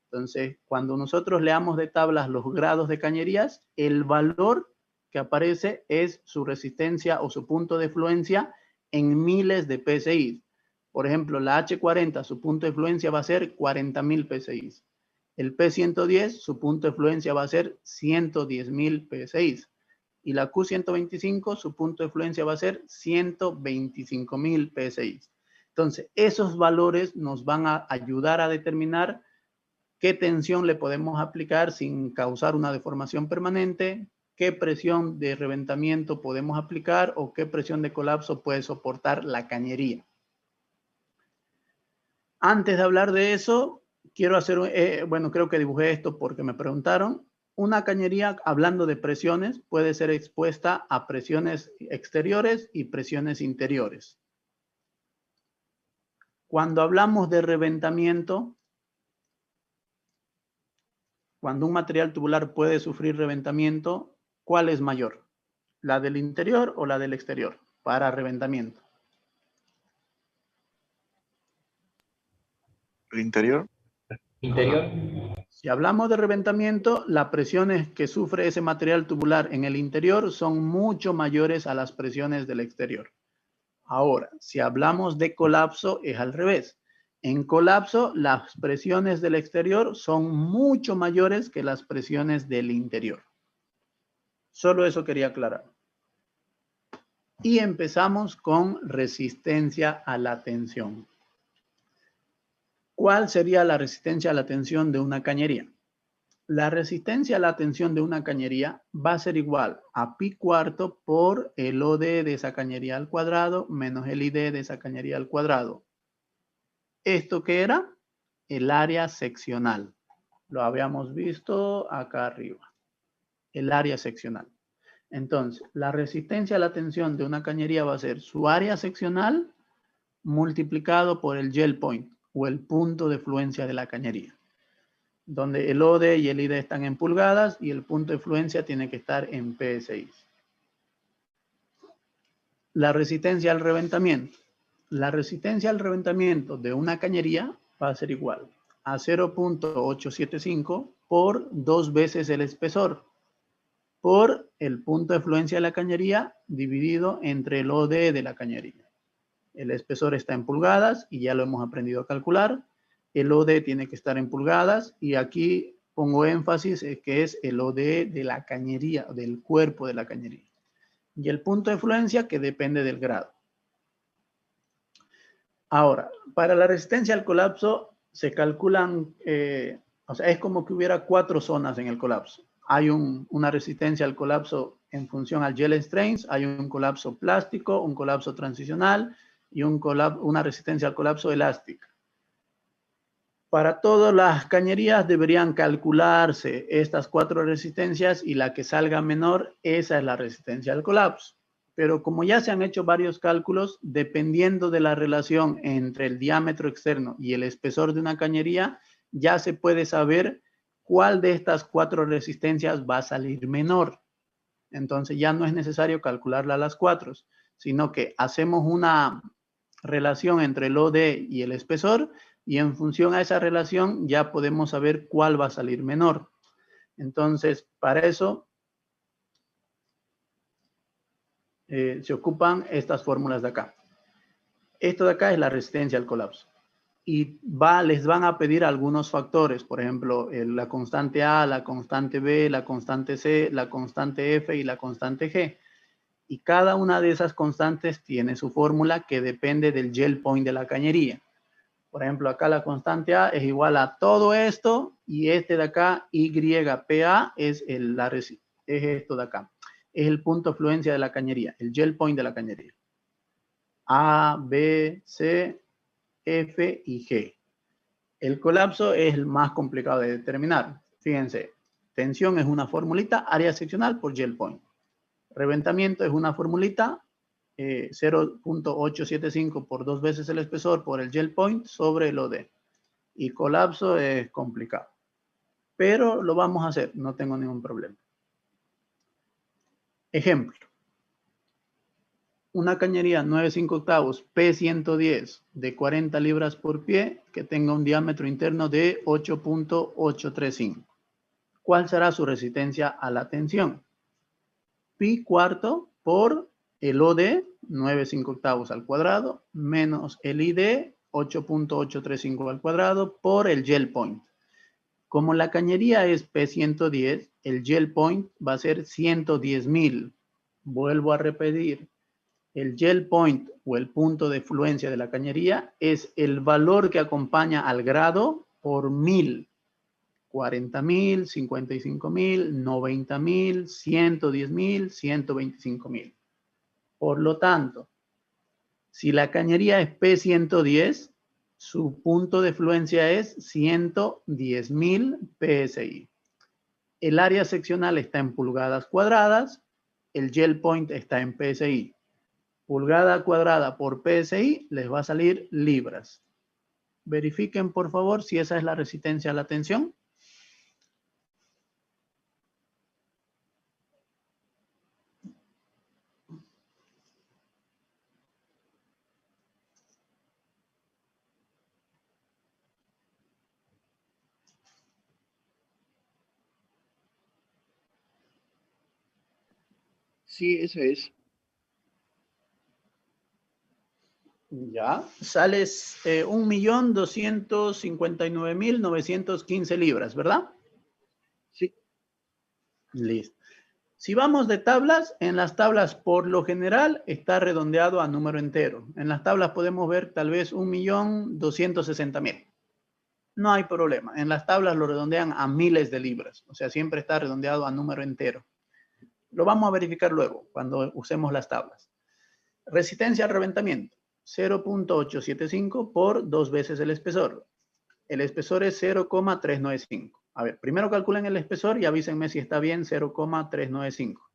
Entonces, cuando nosotros leamos de tablas los grados de cañerías, el valor que aparece es su resistencia o su punto de fluencia en miles de PSI. Por ejemplo, la H40, su punto de fluencia va a ser 40.000 PSI. El P110, su punto de fluencia va a ser 110.000 PSI. Y la Q125, su punto de fluencia va a ser 125.000 PSI. Entonces, esos valores nos van a ayudar a determinar qué tensión le podemos aplicar sin causar una deformación permanente, qué presión de reventamiento podemos aplicar o qué presión de colapso puede soportar la cañería. Antes de hablar de eso, quiero hacer, bueno, creo que dibujé esto porque me preguntaron. Una cañería, hablando de presiones, puede ser expuesta a presiones exteriores y presiones interiores. Cuando hablamos de reventamiento, cuando un material tubular puede sufrir reventamiento, ¿cuál es mayor? ¿La del interior o la del exterior para reventamiento? ¿El interior? Interior. Si hablamos de reventamiento, las presiones que sufre ese material tubular en el interior son mucho mayores a las presiones del exterior. Ahora, si hablamos de colapso, es al revés. En colapso, las presiones del exterior son mucho mayores que las presiones del interior. Solo eso quería aclarar. Y empezamos con resistencia a la tensión. ¿Cuál sería la resistencia a la tensión de una cañería? La resistencia a la tensión de una cañería va a ser igual a pi cuarto por el OD de esa cañería al cuadrado menos el ID de esa cañería al cuadrado. ¿Esto qué era? El área seccional. Lo habíamos visto acá arriba. El área seccional. Entonces, la resistencia a la tensión de una cañería va a ser su área seccional multiplicado por el gel point o el punto de fluencia de la cañería, donde el OD y el ID están en pulgadas y el punto de fluencia tiene que estar en PSI. La resistencia al reventamiento. La resistencia al reventamiento de una cañería va a ser igual a 0.875 por 2 veces el espesor por el punto de fluencia de la cañería dividido entre el OD de la cañería. El espesor está en pulgadas y ya lo hemos aprendido a calcular. El OD tiene que estar en pulgadas y aquí pongo énfasis en que es el OD de la cañería, del cuerpo de la cañería. Y el punto de fluencia que depende del grado. Ahora, para la resistencia al colapso se calculan, o sea, es como que hubiera 4 zonas en el colapso. Hay una resistencia al colapso en función al gel strength, hay un colapso plástico, un colapso transicional y una resistencia al colapso elástica. Para todas las cañerías deberían calcularse estas 4 resistencias y la que salga menor, esa es la resistencia al colapso. Pero como ya se han hecho varios cálculos, dependiendo de la relación entre el diámetro externo y el espesor de una cañería, ya se puede saber cuál de estas 4 resistencias va a salir menor. Entonces ya no es necesario calcularla a las 4, sino que hacemos una relación entre el OD y el espesor y en función a esa relación ya podemos saber cuál va a salir menor. Entonces, para eso se ocupan estas fórmulas de acá. Esto de acá es la resistencia al colapso. Y les van a pedir algunos factores, por ejemplo, la constante A, la constante B, la constante C, la constante F y la constante G. Y cada una de esas constantes tiene su fórmula que depende del gel point de la cañería. Por ejemplo, acá la constante A es igual a todo esto y este de acá, YPA, es esto de acá. Es el punto de fluencia de la cañería, el gel point de la cañería. A, B, C, F y G. El colapso es el más complicado de determinar. Fíjense, tensión es una formulita, área seccional por gel point. Reventamiento es una formulita, 0.875 por 2 veces el espesor por el gel point sobre el OD. Y colapso es complicado. Pero lo vamos a hacer, no tengo ningún problema. Ejemplo. Una cañería 9/5 P110 de 40 libras por pie que tenga un diámetro interno de 8.835. ¿Cuál será su resistencia a la tensión? Pi cuarto por el OD 9/5 al cuadrado menos el ID 8.835 al cuadrado por el gel point. Como la cañería es P110, el gel point va a ser 110.000. Vuelvo a repetir. El gel point o el punto de fluencia de la cañería es el valor que acompaña al grado por 1000. 40.000, 55.000, 90.000, 110.000, 125.000. Por lo tanto, si la cañería es P110, su punto de fluencia es 110.000 PSI. El área seccional está en pulgadas cuadradas, el gel point está en PSI. Pulgada cuadrada por PSI les va a salir libras. Verifiquen, por favor, si esa es la resistencia a la tensión. Sí, esa es. Ya, sale 1.259.915 libras, ¿verdad? Sí. Listo. Si vamos de tablas, en las tablas por lo general está redondeado a número entero. En las tablas podemos ver tal vez 1.260.000. No hay problema. En las tablas lo redondean a miles de libras. O sea, siempre está redondeado a número entero. Lo vamos a verificar luego cuando usemos las tablas. Resistencia al reventamiento. 0.875 por 2 veces el espesor. El espesor es 0,395. A ver, primero calculen el espesor y avísenme si está bien 0,395.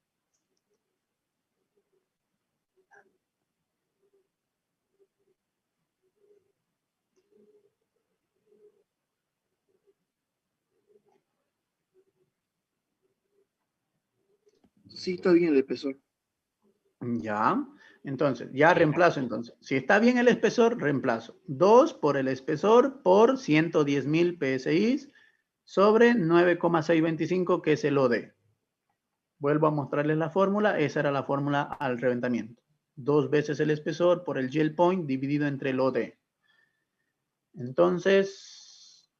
Sí, está bien el espesor. Ya, entonces, ya reemplazo entonces. Si está bien el espesor, reemplazo. 2 por el espesor por 110.000 PSI sobre 9,625 que es el OD. Vuelvo a mostrarles la fórmula. Esa era la fórmula al reventamiento. 2 veces el espesor por el gel point dividido entre el OD. Entonces,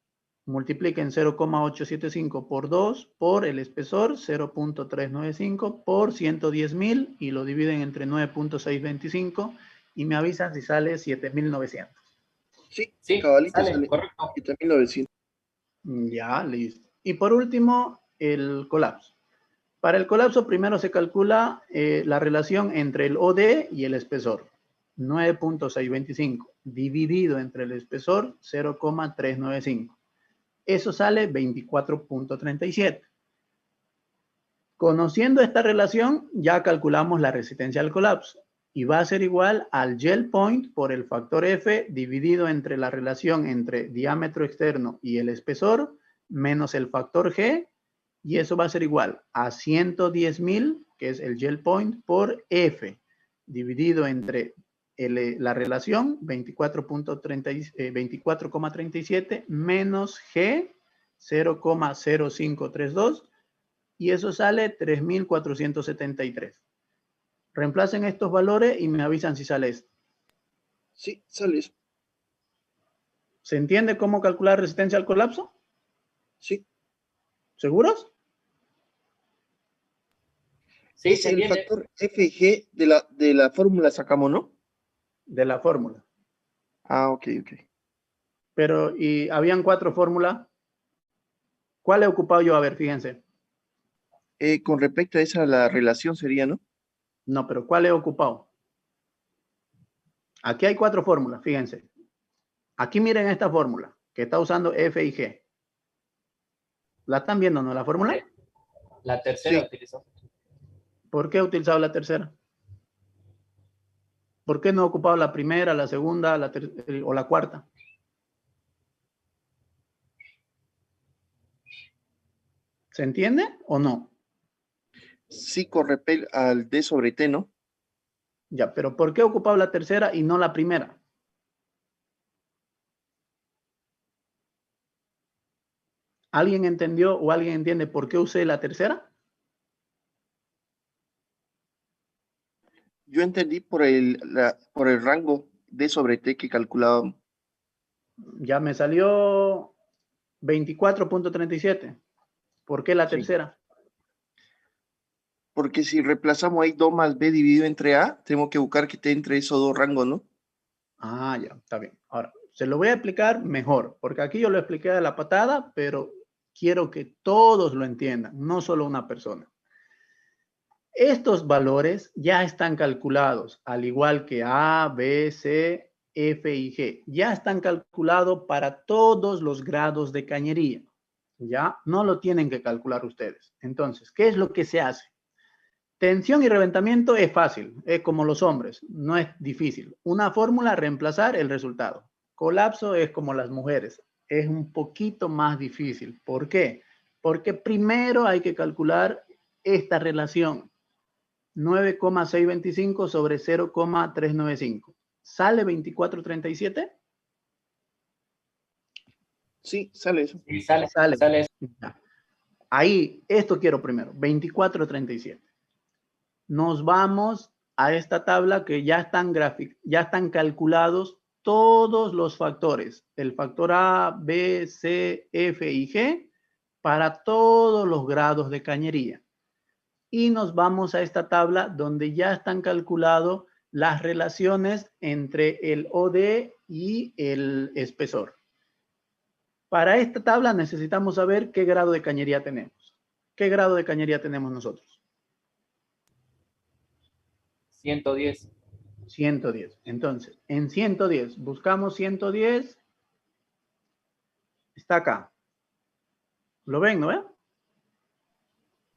multipliquen 0,875 por 2 por el espesor, 0.395 por 110.000 y lo dividen entre 9.625 y me avisan si sale 7.900. Sí, Sí, cabalito sale, sale. correcto. 7.900. Ya, listo. Y por último, el colapso. Para el colapso primero se calcula la relación entre el OD y el espesor. 9.625 dividido entre el espesor 0,395. Eso sale 24.37. Conociendo esta relación, ya calculamos la resistencia al colapso y va a ser igual al gel point por el factor F dividido entre la relación entre diámetro externo y el espesor menos el factor G, y eso va a ser igual a 110.000, que es el gel point, por F dividido entre la relación 24,37 menos G 0,0532 y eso sale 3.473. Reemplacen estos valores y me avisan si sale esto. Sí, sale eso. ¿Se entiende cómo calcular resistencia al colapso? Sí. ¿Seguros? Sí, Es se el entiende. factor FG de la fórmula sacamos, ¿no? De la fórmula. Ah, ok, ok. Pero, y habían 4 fórmulas. ¿Cuál he ocupado yo? A ver, fíjense. Con respecto a esa, la relación sería, ¿no? No, pero ¿cuál he ocupado? Aquí hay 4 fórmulas, fíjense. Aquí miren esta fórmula, que está usando F y G. ¿La están viendo, no, la fórmula? La tercera Sí. utilizó. ¿Por qué he utilizado la tercera? ¿Por qué no he ocupado la primera, la segunda, o la cuarta? ¿Se entiende o no? Sí, con respecto al D sobre T, ¿no? Ya, pero ¿por qué he ocupado la tercera y no la primera? ¿Alguien entendió o alguien entiende por qué usé la tercera? Yo entendí por el rango D sobre T que calculábamos. Ya me salió 24.37. ¿Por qué la Sí. tercera? Porque si reemplazamos ahí 2 más B dividido entre A, tenemos que buscar que esté entre esos dos rangos, ¿no? Ah, ya, está bien. Ahora, se lo voy a explicar mejor, porque aquí yo lo expliqué de la patada, pero quiero que todos lo entiendan, no solo una persona. Estos valores ya están calculados, al igual que A, B, C, F y G. Ya están calculados para todos los grados de cañería. Ya no lo tienen que calcular ustedes. Entonces, ¿qué es lo que se hace? Tensión y reventamiento es fácil, es como los hombres, no es difícil. Una fórmula, reemplazar el resultado. Colapso es como las mujeres, es un poquito más difícil. ¿Por qué? Porque primero hay que calcular esta relación. 9,625 sobre 0,395. ¿Sale 2437? Sí, sale eso. Sí, sale. Sale. Ya. Ahí, esto quiero primero, 2437. Nos vamos a esta tabla que ya están calculados todos los factores. El factor A, B, C, F y G para todos los grados de cañería. Y nos vamos a esta tabla donde ya están calculadas las relaciones entre el OD y el espesor. Para esta tabla necesitamos saber qué grado de cañería tenemos. ¿Qué grado de cañería tenemos nosotros? 110. 110. Entonces, en 110, buscamos 110. Está acá. ¿Lo ven, no ven?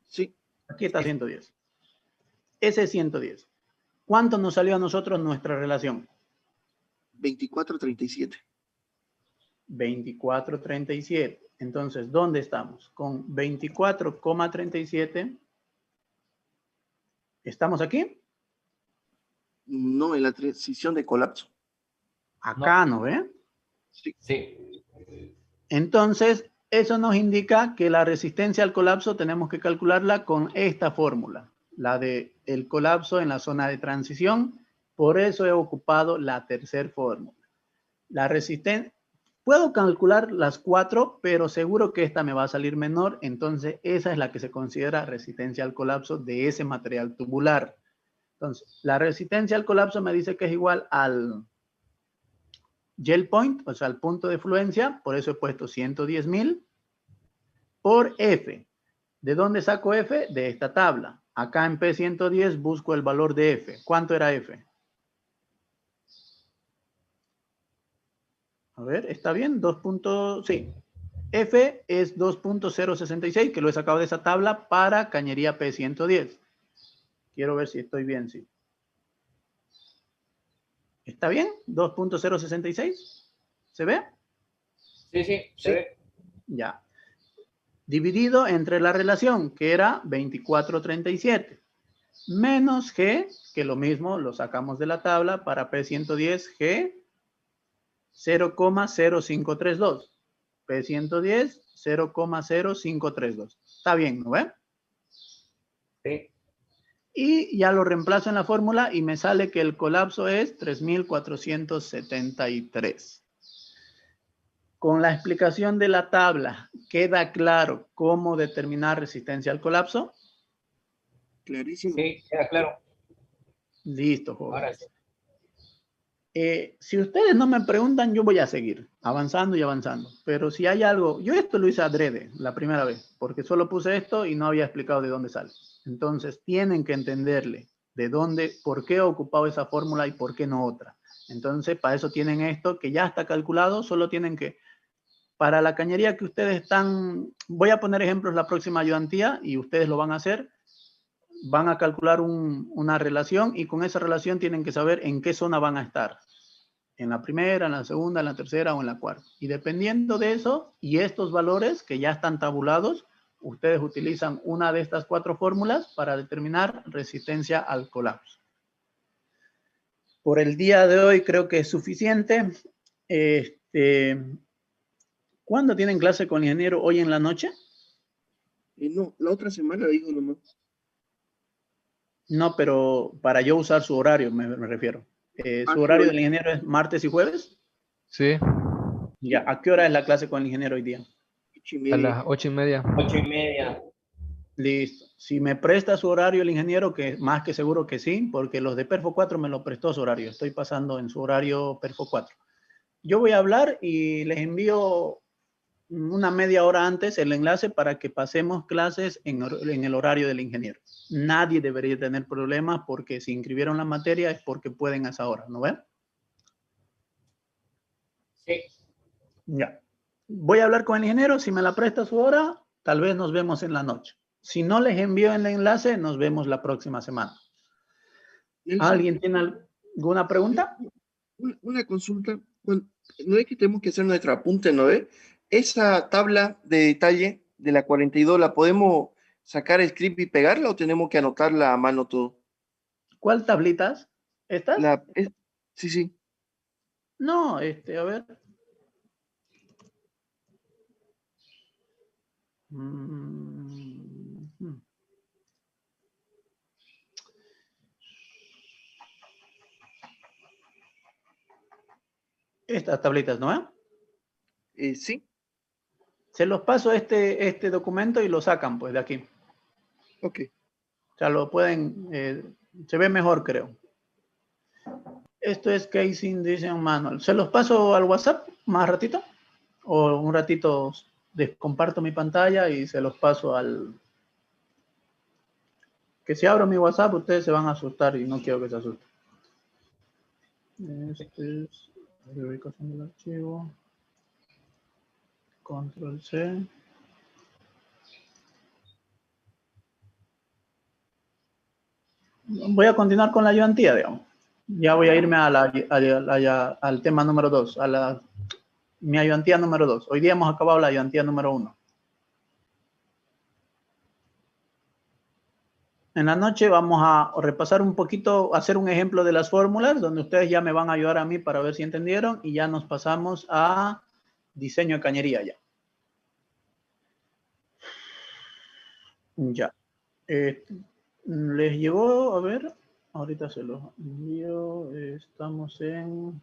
Sí. Aquí está 110. Ese es 110. ¿Cuánto nos salió a nosotros nuestra relación? 2437. 2437. Entonces, ¿dónde estamos? Con 24,37. ¿Estamos aquí? No, en la transición de colapso. Acá, ¿no ve? Sí. Sí. Entonces, eso nos indica que la resistencia al colapso tenemos que calcularla con esta fórmula, la de el colapso en la zona de transición. Por eso he ocupado la tercera fórmula. La resistencia, puedo calcular las 4, pero seguro que esta me va a salir menor, entonces esa es la que se considera resistencia al colapso de ese material tubular. Entonces, la resistencia al colapso me dice que es igual al gel point, o sea, al punto de fluencia, por eso he puesto 110.000 por F. ¿De dónde saco F? De esta tabla. Acá en P110 busco el valor de F. ¿Cuánto era F? A ver, ¿está bien? 2. Sí. F es 2.066, que lo he sacado de esa tabla para cañería P110. Quiero ver si estoy bien, sí. ¿Está bien? 2.066. ¿Se ve? Sí, se ve. Ya. Dividido entre la relación, que era 2437, menos G, que lo mismo lo sacamos de la tabla para P110, G, 0,0532. P110, 0,0532. Está bien, ¿no ve? Sí. Y ya lo reemplazo en la fórmula y me sale que el colapso es 3.473. Con la explicación de la tabla, ¿queda claro cómo determinar resistencia al colapso? Clarísimo. Sí, queda claro. Listo, Ahora jóvenes. sí. Si ustedes no me preguntan, yo voy a seguir avanzando y avanzando. Pero si hay algo, yo esto lo hice adrede la primera vez, porque solo puse esto y no había explicado de dónde sale. Entonces, tienen que entenderle de dónde, por qué he ocupado esa fórmula y por qué no otra. Entonces, para eso tienen esto que ya está calculado, solo tienen que, para la cañería que ustedes están, voy a poner ejemplos la próxima ayudantía y ustedes lo van a hacer, van a calcular una relación y con esa relación tienen que saber en qué zona van a estar. En la primera, en la segunda, en la tercera o en la cuarta. Y dependiendo de eso y estos valores que ya están tabulados, ustedes utilizan una de estas 4 fórmulas para determinar resistencia al colapso. Por el día de hoy creo que es suficiente. ¿Cuándo tienen clase con el ingeniero? ¿Hoy en la noche? No, la otra semana dijo nomás. No, pero para yo usar su horario me refiero. ¿Su horario del ingeniero es martes y jueves? Sí, Ya, ¿a qué hora es la clase con el ingeniero hoy día? 8:30. a las 8:30. 8:30. Listo. Si me presta su horario el ingeniero, que más que seguro que sí, porque los de Perfo 4 me lo prestó su horario. Estoy pasando en su horario Perfo 4. Yo voy a hablar y les envío una media hora antes el enlace para que pasemos clases en el horario del ingeniero. Nadie debería tener problemas porque si inscribieron la materia es porque pueden a esa hora, ¿no ven? Sí. Ya. Voy a hablar con el ingeniero. Si me la presta su hora, tal vez nos vemos en la noche. Si no les envío el enlace, nos vemos la próxima semana. ¿Alguien tiene alguna pregunta? Una consulta. Bueno, no es que tenemos que hacer nuestra apunte, ¿no es? Esa tabla de detalle de la 42, ¿la podemos sacar el script y pegarla o tenemos que anotarla a mano todo? ¿Cuál tablitas? ¿Estas? Sí, sí. No, a ver. Estas tablitas, ¿no? Sí. Se los paso este documento y lo sacan pues de aquí. Ok. O sea, lo pueden, se ve mejor creo. Esto es Casing Design Manual. ¿Se los paso al WhatsApp más ratito? O un ratito comparto mi pantalla y se los paso al... Que si abro mi WhatsApp ustedes se van a asustar y no quiero que se asusten. Este es la ubicación del archivo. Control C. Voy a continuar con la ayudantía, digamos. Ya voy a irme al tema número 2, mi ayudantía número 2. Hoy día hemos acabado la ayudantía número 1. En la noche vamos a repasar un poquito, hacer un ejemplo de las fórmulas, donde ustedes ya me van a ayudar a mí para ver si entendieron, y ya nos pasamos a diseño de cañería ya. Ya. Les llegó, a ver, ahorita se los envío, estamos en...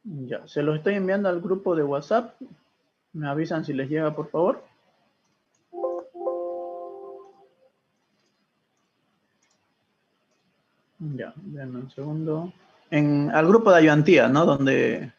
Ya, se los estoy enviando al grupo de WhatsApp. Me avisan si les llega, por favor. Ya, denme un segundo. Al grupo de ayudantía, ¿no? Donde